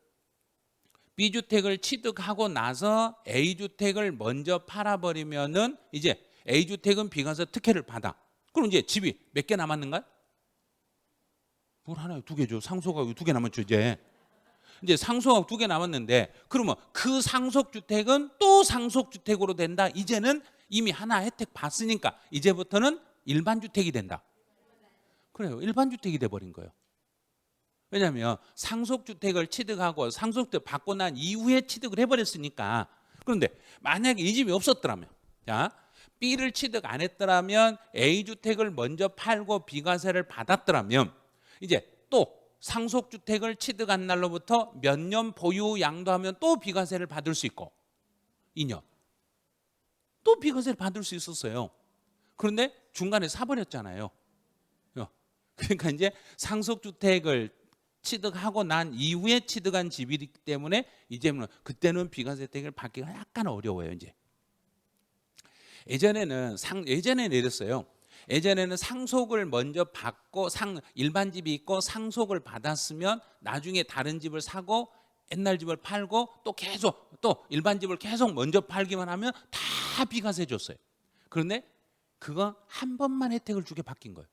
B주택을 취득하고 나서 A주택을 먼저 팔아버리면은 이제 A주택은 비과세 특혜를 받아. 그럼 이제 집이 몇 개 남았는가? 뭘 하나요? 2개죠. 상속하고 2개 남았죠. 이제 상속하고 2개 남았는데 그러면 그 상속주택은 또 상속주택으로 된다. 이제는 이미 하나 혜택 봤으니까 이제부터는 일반주택이 된다. 그래요. 일반주택이 돼버린 거예요. 왜냐하면 상속주택을 취득하고 상속주택 받고 난 이후에 취득을 해버렸으니까. 그런데 만약에 이 집이 없었더라면, 자, B를 취득 안 했더라면 A주택을 먼저 팔고 비과세를 받았더라면 이제 또 상속주택을 취득한 날로부터 몇 년 보유 양도하면 또 비과세를 받을 수 있고 2년 또 비과세를 받을 수 있었어요. 그런데 중간에 사버렸잖아요. 그러니까 이제 상속주택을 취득하고 난 이후에 취득한 집이기 때문에 이제는 그때는 비과세 혜택을 받기가 약간 어려워요. 이제 예전에는 이랬어요. 예전에는 상속을 먼저 받고 일반 집이 있고 상속을 받았으면 나중에 다른 집을 사고 옛날 집을 팔고 또 계속 또 일반 집을 계속 먼저 팔기만 하면 다 비과세 줬어요. 그런데 그거 한 번만 혜택을 주게 바뀐 거예요.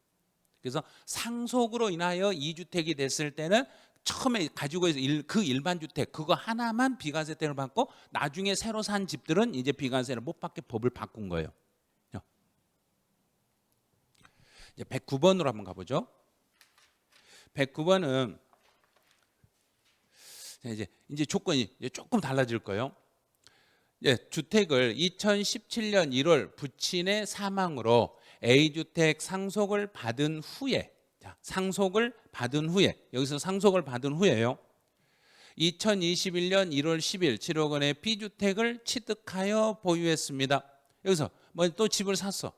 그래서 상속으로 인하여 2주택이 됐을 때는 처음에 가지고 있는 그 일반 주택 그거 하나만 비과세 혜택을 받고 나중에 새로 산 집들은 이제 비과세를 못 받게 법을 바꾼 거예요. 이제 109번으로 한번 가보죠. 109번은 이제 조건이 조금 달라질 거예요. 주택을 2017년 1월 부친의 사망으로 A주택 상속을 받은 후에, 상속을 받은 후에, 여기서 상속을 받은 후에요. 2021년 1월 10일 7억 원의 B주택을 취득하여 보유했습니다. 여기서 뭐 또 집을 샀어.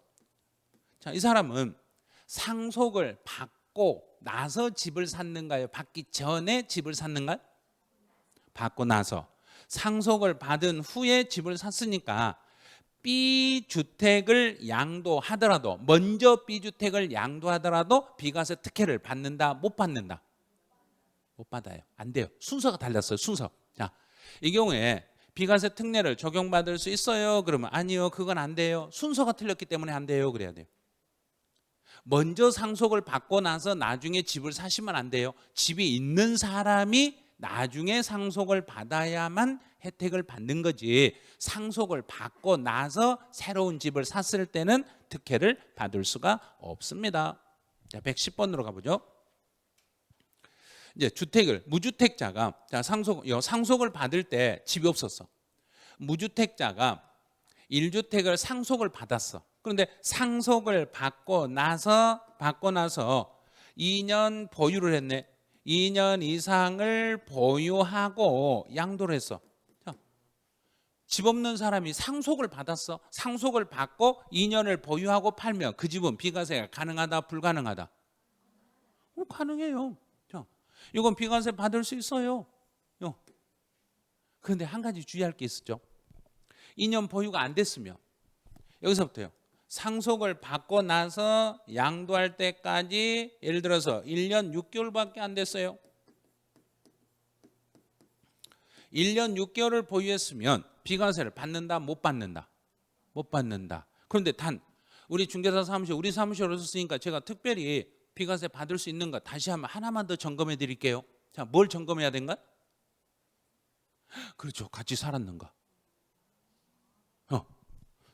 자, 이 사람은 상속을 받고 나서 집을 샀는가요? 받기 전에 집을 샀는가요? 받고 나서. 상속을 받은 후에 집을 샀으니까 B주택을 양도하더라도 먼저 B주택을 양도하더라도 비과세 특혜를 받는다? 못 받는다? 못 받아요. 안 돼요. 순서가 달랐어요. 순서. 자, 이 경우에 비과세 특례를 적용받을 수 있어요? 그러면 아니요. 그건 안 돼요. 순서가 틀렸기 때문에 안 돼요. 그래야 돼요. 먼저 상속을 받고 나서 나중에 집을 사시면 안 돼요. 집이 있는 사람이 나중에 상속을 받아야만 혜택을 받는 거지 상속을 받고 나서 새로운 집을 샀을 때는 특혜를 받을 수가 없습니다. 자, 110번으로 가보죠. 이제 주택을 무주택자가 상속을 받을 때 집이 없었어. 무주택자가 1주택을 상속을 받았어. 그런데 상속을 받고 나서 2년 보유를 했네. 2년 이상을 보유하고 양도를 했어. 집 없는 사람이 상속을 받았어. 상속을 받고 2년을 보유하고 팔면 그 집은 비과세가 가능하다, 불가능하다? 가능해요. 이건 비과세 받을 수 있어요. 그런데 한 가지 주의할 게 있었죠. 2년 보유가 안 됐으면 여기서부터요. 상속을 받고 나서 양도할 때까지 예를 들어서 1년 6개월밖에 안 됐어요. 1년 6개월을 보유했으면 비과세를 받는다, 못 받는다? 못 받는다. 그런데 단 우리 중개사 사무실, 우리 사무실에 오셨으니까 제가 특별히 비과세 받을 수 있는가 다시 한번 하나만 더 점검해 드릴게요. 자, 뭘 점검해야 된가? 그렇죠. 같이 살았는가?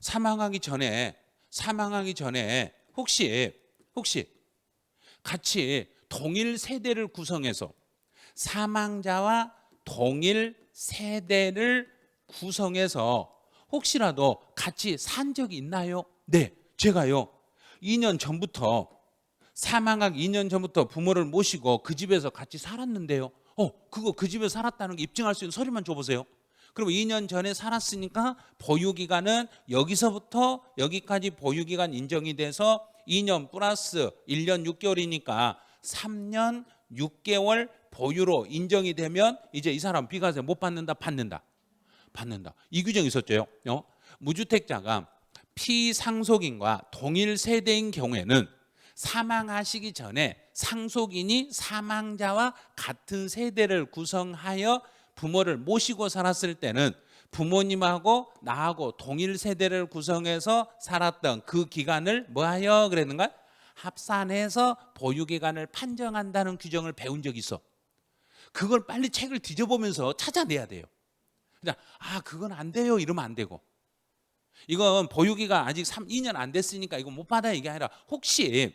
사망하기 전에 혹시 같이 동일 세대를 구성해서 사망자와 동일 세대를 구성해서 혹시라도 같이 산 적이 있나요? 네, 제가요 2년 전부터 사망하기 2년 전부터 부모를 모시고 그 집에서 같이 살았는데요. 그거 그 집에 살았다는 게 입증할 수 있는 서류만 줘보세요. 그럼 2년 전에 살았으니까 보유기간은 여기서부터 여기까지 보유기간 인정이 돼서 2년 플러스 1년 6개월이니까 3년 6개월 보유로 인정이 되면 이제 이 사람 비과세 못 받는다, 받는다. 이 규정이 있었죠. 무주택자가 피상속인과 동일 세대인 경우에는 사망하시기 전에 상속인이 사망자와 같은 세대를 구성하여 부모를 모시고 살았을 때는 부모님하고 나하고 동일 세대를 구성해서 살았던 그 기간을 뭐하여 그랬는가? 합산해서 보유기간을 판정한다는 규정을 배운 적이 있어. 그걸 빨리 책을 뒤져보면서 찾아내야 돼요. 그냥 그건 안 돼요 이러면 안 되고, 이건 보유기간 아직 2년 안 됐으니까 이거 못 받아 이게 아니라 혹시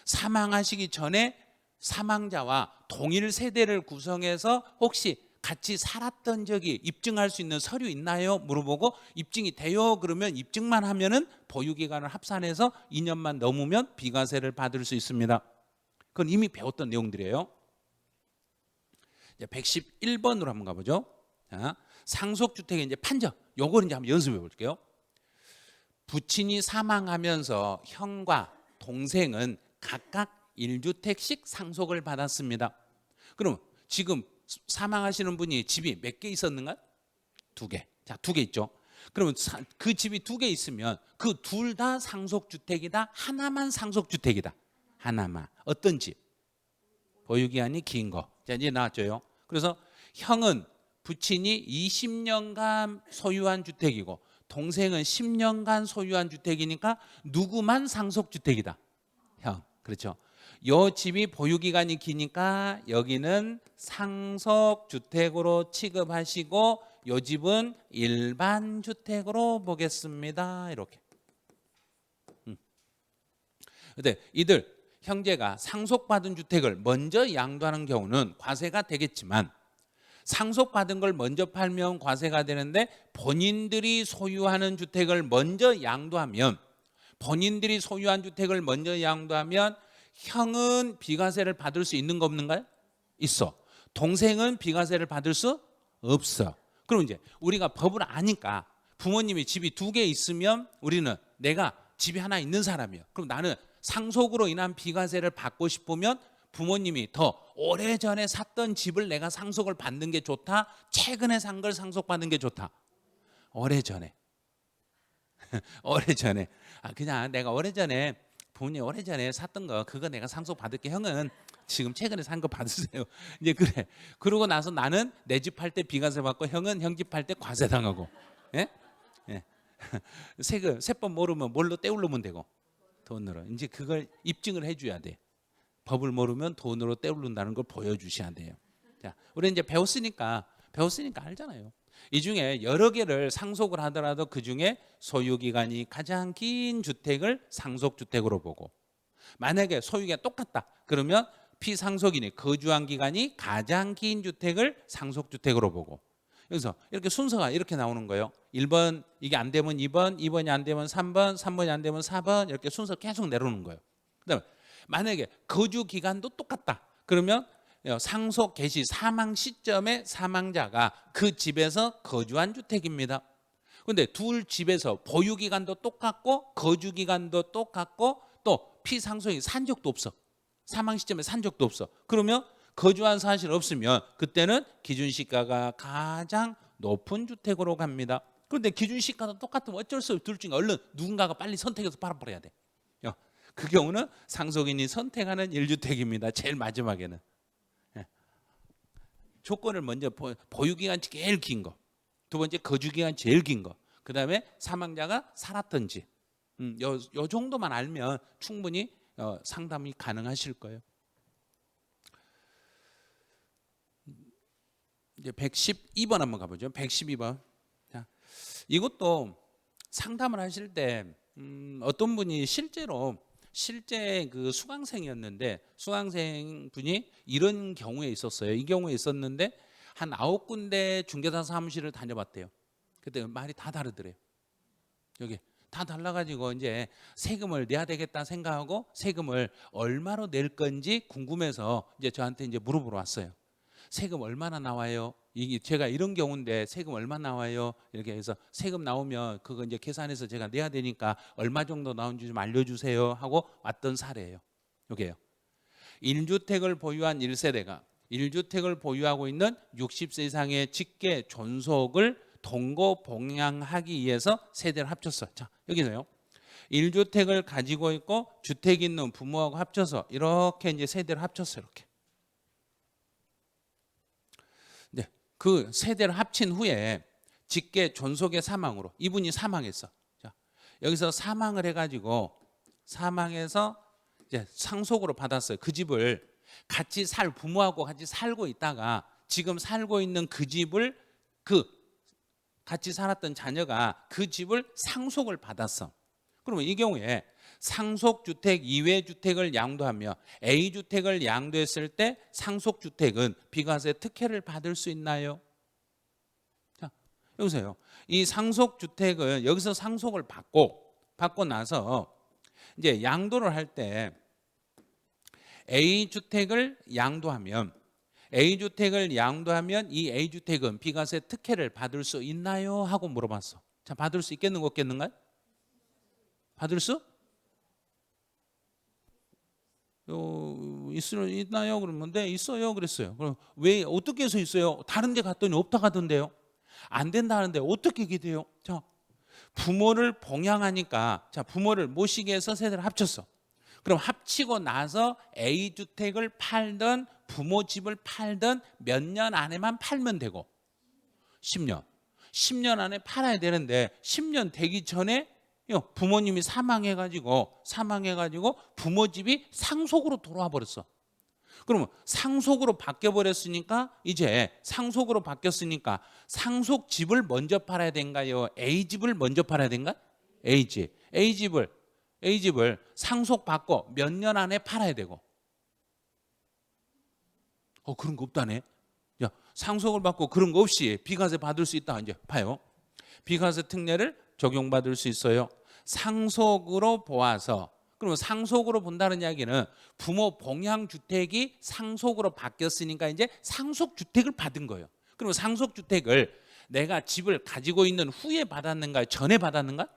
사망하시기 전에 사망자와 동일 세대를 구성해서 혹시 같이 살았던 적이 입증할 수 있는 서류 있나요? 물어보고 입증이 돼요 그러면 입증만 하면은 보유기간을 합산해서 2년만 넘으면 비과세를 받을 수 있습니다. 그건 이미 배웠던 내용들이에요. 이제 111번으로 한번 가보죠. 자, 상속주택의 이제 판정, 요거를 이제 한번 연습해 볼게요. 부친이 사망하면서 형과 동생은 각각 1주택씩 상속을 받았습니다. 그럼 지금 사망하시는 분이 집이 몇 개 있었는가? 2개. 자, 2개 있죠. 그러면 그 집이 2개 있으면 그 둘 다 상속주택이다, 하나만 상속주택이다. 하나만. 어떤 집? 보유기한이 긴 거. 자, 이제 나왔죠. 그래서 형은 부친이 20년간 소유한 주택이고 동생은 10년간 소유한 주택이니까 누구만 상속주택이다? 형. 그렇죠. 요 집이 보유기간이 기니까 여기는 상속주택으로 취급하시고 요 집은 일반 주택으로 보겠습니다. 이렇게. 근데 이들 형제가 상속받은 주택을 먼저 양도하는 경우는 과세가 되겠지만 상속받은 걸 먼저 팔면 과세가 되는데 본인들이 소유하는 주택을 먼저 양도하면 형은 비과세를 받을 수 있는 거 없는가요? 있어. 동생은 비과세를 받을 수 없어. 그럼 이제 우리가 법을 아니까 부모님이 집이 2개 있으면 우리는 내가 집이 하나 있는 사람이야. 그럼 나는 상속으로 인한 비과세를 받고 싶으면 부모님이 더 오래전에 샀던 집을 내가 상속을 받는 게 좋다? 최근에 산 걸 상속받는 게 좋다? 오래전에. 그냥 내가 부모님 오래전에 샀던 거 그거 내가 상속받을게. 형은 지금 최근에 산 거 받으세요. 이제 그래. 그러고 나서 나는 내 집 팔 때 비과세 받고 형은 형 집 팔 때 과세 당하고. 예? 세법 모르면 뭘로 떼우려면 되고 돈으로. 이제 그걸 입증을 해줘야 돼. 법을 모르면 돈으로 떼우른다는 걸 보여주셔야 돼요. 자, 우리 이제 배웠으니까 알잖아요. 이 중에 여러 개를 상속을 하더라도 그 중에 소유기간이 가장 긴 주택을 상속주택으로 보고, 만약에 소유기가 똑같다 그러면 피상속인이 거주한 기간이 가장 긴 주택을 상속주택으로 보고, 여기서 이렇게 순서가 이렇게 나오는 거예요. 1번 이게 안 되면 2번, 2번이 안 되면 3번, 3번이 안 되면 4번, 이렇게 순서 계속 내려오는 거예요. 그다음에 만약에 거주 기간도 똑같다 그러면 상속 개시 사망 시점에 사망자가 그 집에서 거주한 주택입니다. 그런데 둘 집에서 보유 기간도 똑같고 거주 기간도 똑같고 또 피상속이 산 적도 없어. 사망 시점에 산 적도 없어. 그러면 거주한 사실 없으면 그때는 기준시가가 가장 높은 주택으로 갑니다. 그런데 기준시가도 똑같으면 어쩔 수 없이 둘 중에 얼른 누군가가 빨리 선택해서 팔아버려야 돼. 그 경우는 상속인이 선택하는 1주택입니다. 제일 마지막에는. 조건을 먼저 보유기간 제일 긴 거, 두 번째 거주기간 제일 긴 거, 그 다음에 사망자가 살았던 집. 요 정도만 알면 충분히 상담이 가능하실 거예요. 이제 112번 한번 가보죠. 112번. 자, 이것도 상담을 하실 때 어떤 분이 실제 그 수강생이었는데 수강생 분이 이런 경우에 있었어요. 이 경우에 있었는데 한 9군데 중개사 사무실을 다녀봤대요. 그때 말이 다 다르더래요. 여기 다 달라가지고 이제 세금을 내야 되겠다 생각하고 세금을 얼마로 낼 건지 궁금해서 이제 저한테 이제 물어보러 왔어요. 세금 얼마나 나와요? 이게 제가 이런 경우인데 세금 얼마 나와요? 이렇게 해서 세금 나오면 그거 이제 계산해서 제가 내야 되니까 얼마 정도 나오는지 좀 알려주세요 하고 왔던 사례예요. 여기에요. 1주택을 보유한 1세대가 1주택을 보유하고 있는 60세 이상의 직계 존속을 동거 봉양하기 위해서 세대를 합쳤어요. 자, 여기서요. 1주택을 가지고 있고 주택 있는 부모하고 합쳐서 이렇게 이제 세대를 합쳤어요. 이렇게. 네, 그 세대를 합친 후에 직계 존속의 사망으로 이분이 사망했어. 자, 여기서 사망을 해가지고 사망해서 이제 상속으로 받았어요. 그 집을 같이 부모하고 같이 살고 있다가 지금 살고 있는 그 집을 같이 살았던 자녀가 그 집을 상속을 받았어. 그러면 이 경우에 상속주택 이외 주택을 양도하며 A주택을 양도했을 때 상속주택은 비과세 특혜를 받을 수 있나요? 자, 여기서요. 이 상속주택은 여기서 상속을 받고 나서 이제 양도를 할 때 A주택을 양도하면 이 A주택은 비과세 특혜를 받을 수 있나요? 하고 물어봤어. 자, 받을 수 있겠는가 없겠는가요? 받을 수? 있나요? 그러면 네, 있어요. 그랬어요. 그럼 왜 어떻게 해서 있어요? 다른 데 갔더니 없다 하던데요. 안 된다는데 어떻게 이게 돼요? 자, 부모를 봉양하니까 자, 부모를 모시게 해서 세대를 합쳤어. 그럼 합치고 나서 A주택을 팔든 부모 집을 팔든 몇 년 안에만 팔면 되고 10년 안에 팔아야 되는데 10년 되기 전에 부모님이 사망해가지고 부모 집이 상속으로 돌아와 버렸어. 그러면 상속으로 바뀌어버렸으니까 이제 상속으로 바뀌었으니까 상속 집을 먼저 팔아야 된가요? A집을 먼저 팔아야 된가? A집을 상속받고 몇 년 안에 팔아야 되고 그런 거 없다네. 야, 상속을 받고 그런 거 없이 비과세 받을 수 있다. 이제 봐요. 비과세 특례를 적용받을 수 있어요. 상속으로 보아서 그러면 상속으로 본다는 이야기는 부모 봉양주택이 상속으로 바뀌었으니까 이제 상속주택을 받은 거예요. 그러면 상속주택을 내가 집을 가지고 있는 후에 받았는가 전에 받았는가?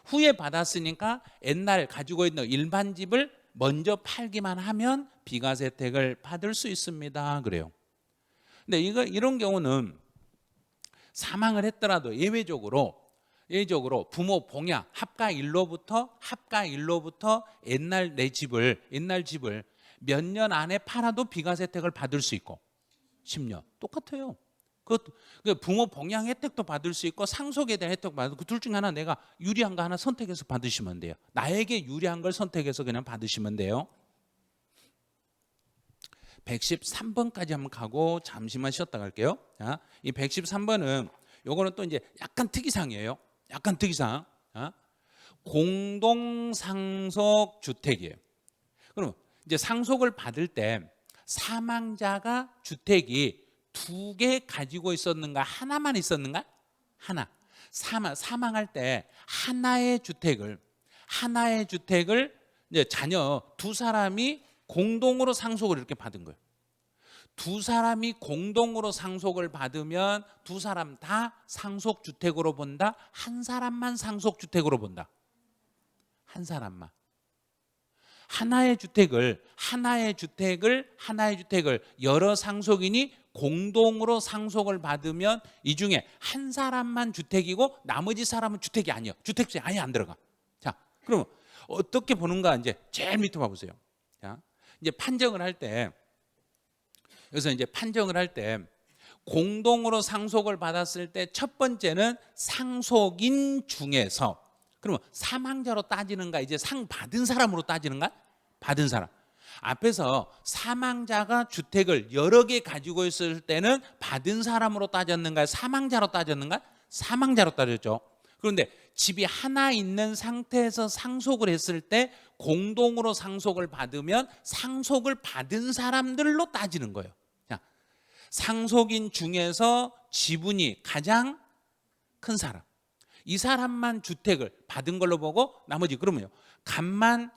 후에 받았으니까 옛날 가지고 있는 일반 집을 먼저 팔기만 하면 비과세 혜택을 받을 수 있습니다. 그래요. 근데 이런 경우는 사망을 했더라도 예외적으로 부모 봉양 합가일로부터 옛날 집을 몇 년 안에 팔아도 비과세 혜택을 받을 수 있고 10년 똑같아요. 그 부모 봉양 혜택도 받을 수 있고 상속에 대한 혜택도 받을 그 둘 중에 하나 내가 유리한 거 하나 선택해서 받으시면 돼요. 나에게 유리한 걸 선택해서 그냥 받으시면 돼요. 113번까지 한번 가고 잠시만 쉬었다 갈게요. 자, 이 113번은 요거는 또 이제 약간 특이사항이에요. 약간 특이사항. 공동상속 주택이에요. 그럼 이제 상속을 받을 때 사망자가 주택이 2개 가지고 있었는가 하나만 있었는가? 하나. 사망할 때 하나의 주택을 이제 자녀 2사람이 공동으로 상속을 이렇게 받은 거예요. 2사람이 공동으로 상속을 받으면 2사람 다 상속주택으로 본다. 한 사람만 상속주택으로 본다. 한 사람만. 하나의 주택을 여러 상속인이 공동으로 상속을 받으면 이 중에 한 사람만 주택이고 나머지 사람은 주택이 아니에요. 주택수에 아예 안 들어가. 자, 그럼 어떻게 보는가 이제 제일 밑에 봐보세요. 자, 이제 판정을 할 때 공동으로 상속을 받았을 때 첫 번째는 상속인 중에서 그러면 사망자로 따지는가 이제 상 받은 사람으로 따지는가? 받은 사람. 앞에서 사망자가 주택을 여러 개 가지고 있을 때는 받은 사람으로 따졌는가? 사망자로 따졌는가? 사망자로 따졌죠. 그런데 집이 하나 있는 상태에서 상속을 했을 때 공동으로 상속을 받으면 상속을 받은 사람들로 따지는 거예요. 자, 상속인 중에서 지분이 가장 큰 사람, 이 사람만 주택을 받은 걸로 보고 나머지 그러면요, 갑만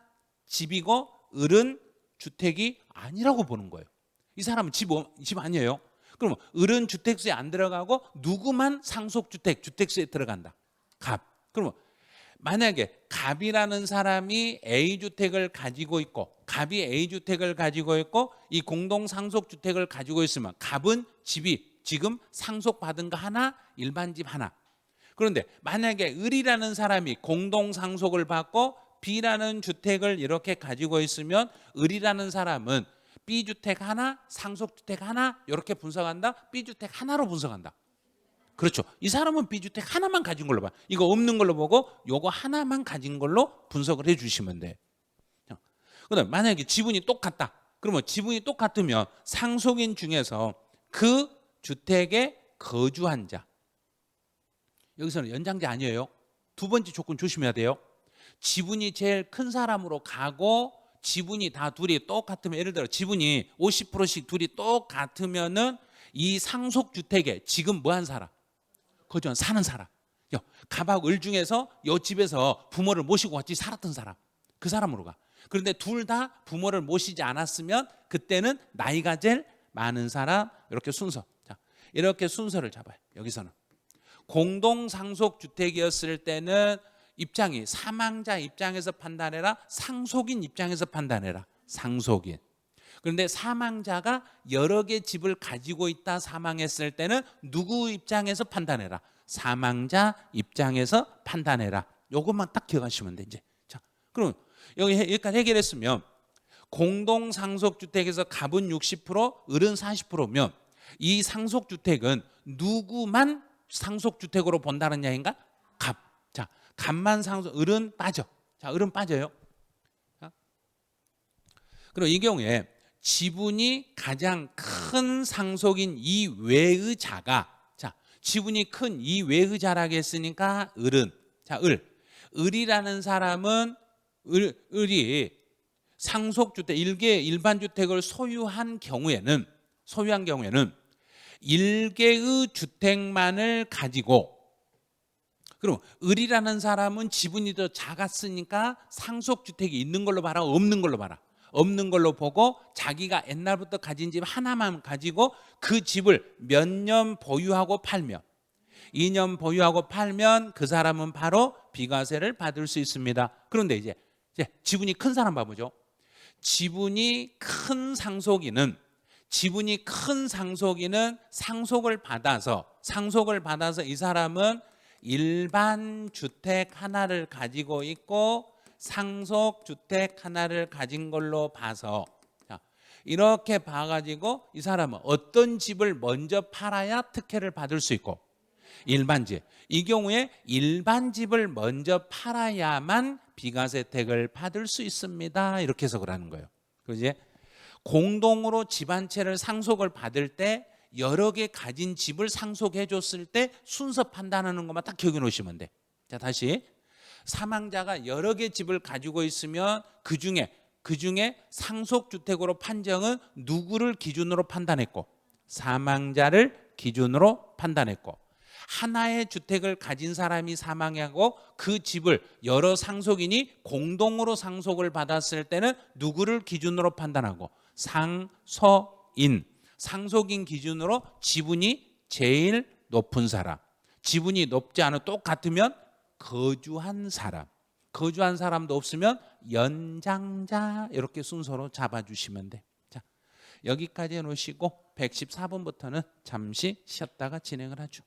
집이고 을은 주택이 아니라고 보는 거예요. 이 사람은 집 아니에요. 그러면 을은 주택수에 안 들어가고 누구만 상속주택, 주택수에 들어간다. 갑. 그러면 만약에 갑이라는 사람이 A주택을 가지고 있고 갑이 A주택을 가지고 있고 이 공동상속주택을 가지고 있으면 갑은 집이 지금 상속받은 거 하나, 일반 집 하나. 그런데 만약에 을이라는 사람이 공동상속을 받고 B라는 주택을 이렇게 가지고 있으면 을이라는 사람은 B주택 하나, 상속주택 하나 이렇게 분석한다. B주택 하나로 분석한다. 그렇죠. 이 사람은 B주택 하나만 가진 걸로 봐. 이거 없는 걸로 보고 요거 하나만 가진 걸로 분석을 해주시면 돼. 그다음 만약에 지분이 똑같다. 그러면 지분이 똑같으면 상속인 중에서 그 주택에 거주한 자, 여기서는 연장자 아니에요. 두 번째 조건 조심해야 돼요. 지분이 제일 큰 사람으로 가고 지분이 다 둘이 똑같으면, 예를 들어 지분이 50%씩 둘이 똑같으면은 이 상속주택에 지금 뭐 한 사람? 거주한 사는 사람. 갑하고 을 중에서 이 집에서 부모를 모시고 같이 살았던 사람, 그 사람으로 가. 그런데 둘 다 부모를 모시지 않았으면 그때는 나이가 제일 많은 사람, 이렇게 순서. 자, 이렇게 순서를 잡아요. 여기서는 공동상속주택이었을 때는 입장이 사망자 입장에서 판단해라, 상속인 입장에서 판단해라. 상속인. 그런데 사망자가 여러 개 집을 가지고 있다 사망했을 때는 누구 입장에서 판단해라? 사망자 입장에서 판단해라. 이것만 딱 기억하시면 돼. 이제 자, 그럼 여기까지 해결했으면 공동상속주택에서 갑은 60%, 을은 40%면 이 상속주택은 누구만 상속주택으로 본다는 이야기인가? 갑. 자, 갑만 상속, 을은 빠져. 자, 을은 빠져요. 자, 그럼 이 경우에 지분이 가장 큰 상속인 이 외의 자가, 자, 지분이 큰 이 외의 자라고 했으니까 을은, 자, 을이라는 사람은 을이 상속주택, 일반 주택을 소유한 경우에는 일개의 주택만을 가지고, 그럼 을이라는 사람은 지분이 더 작았으니까 상속주택이 있는 걸로 봐라, 없는 걸로 봐라? 없는 걸로 보고 자기가 옛날부터 가진 집 하나만 가지고 그 집을 몇 년 보유하고 팔면, 2년 보유하고 팔면 그 사람은 바로 비과세를 받을 수 있습니다. 그런데 이제 지분이 큰 사람 봐보죠. 지분이 큰 상속인은 상속을 받아서 이 사람은 일반 주택 하나를 가지고 있고 상속주택 하나를 가진 걸로 봐서, 자, 이렇게 봐가지고 이 사람은 어떤 집을 먼저 팔아야 특혜를 받을 수 있고, 일반 집. 이 경우에 일반 집을 먼저 팔아야만 비과세 혜택을 받을 수 있습니다. 이렇게 해서 그러는 거예요. 그지? 공동으로 집 한 채를 상속을 받을 때 여러 개 가진 집을 상속해 줬을 때 순서 판단하는 것만 딱 기억해 놓으시면 돼. 자, 다시. 사망자가 여러 개 집을 가지고 있으면 그 중에 상속주택으로 판정은 누구를 기준으로 판단했고, 사망자를 기준으로 판단했고, 하나의 주택을 가진 사람이 사망하고 그 집을 여러 상속인이 공동으로 상속을 받았을 때는 누구를 기준으로 판단하고, 상속인 기준으로 지분이 제일 높은 사람, 지분이 높지 않은 똑같으면 거주한 사람도 없으면 연장자, 이렇게 순서로 잡아주시면 돼. 자, 여기까지 해놓으시고 114번부터는 잠시 쉬었다가 진행을 하죠.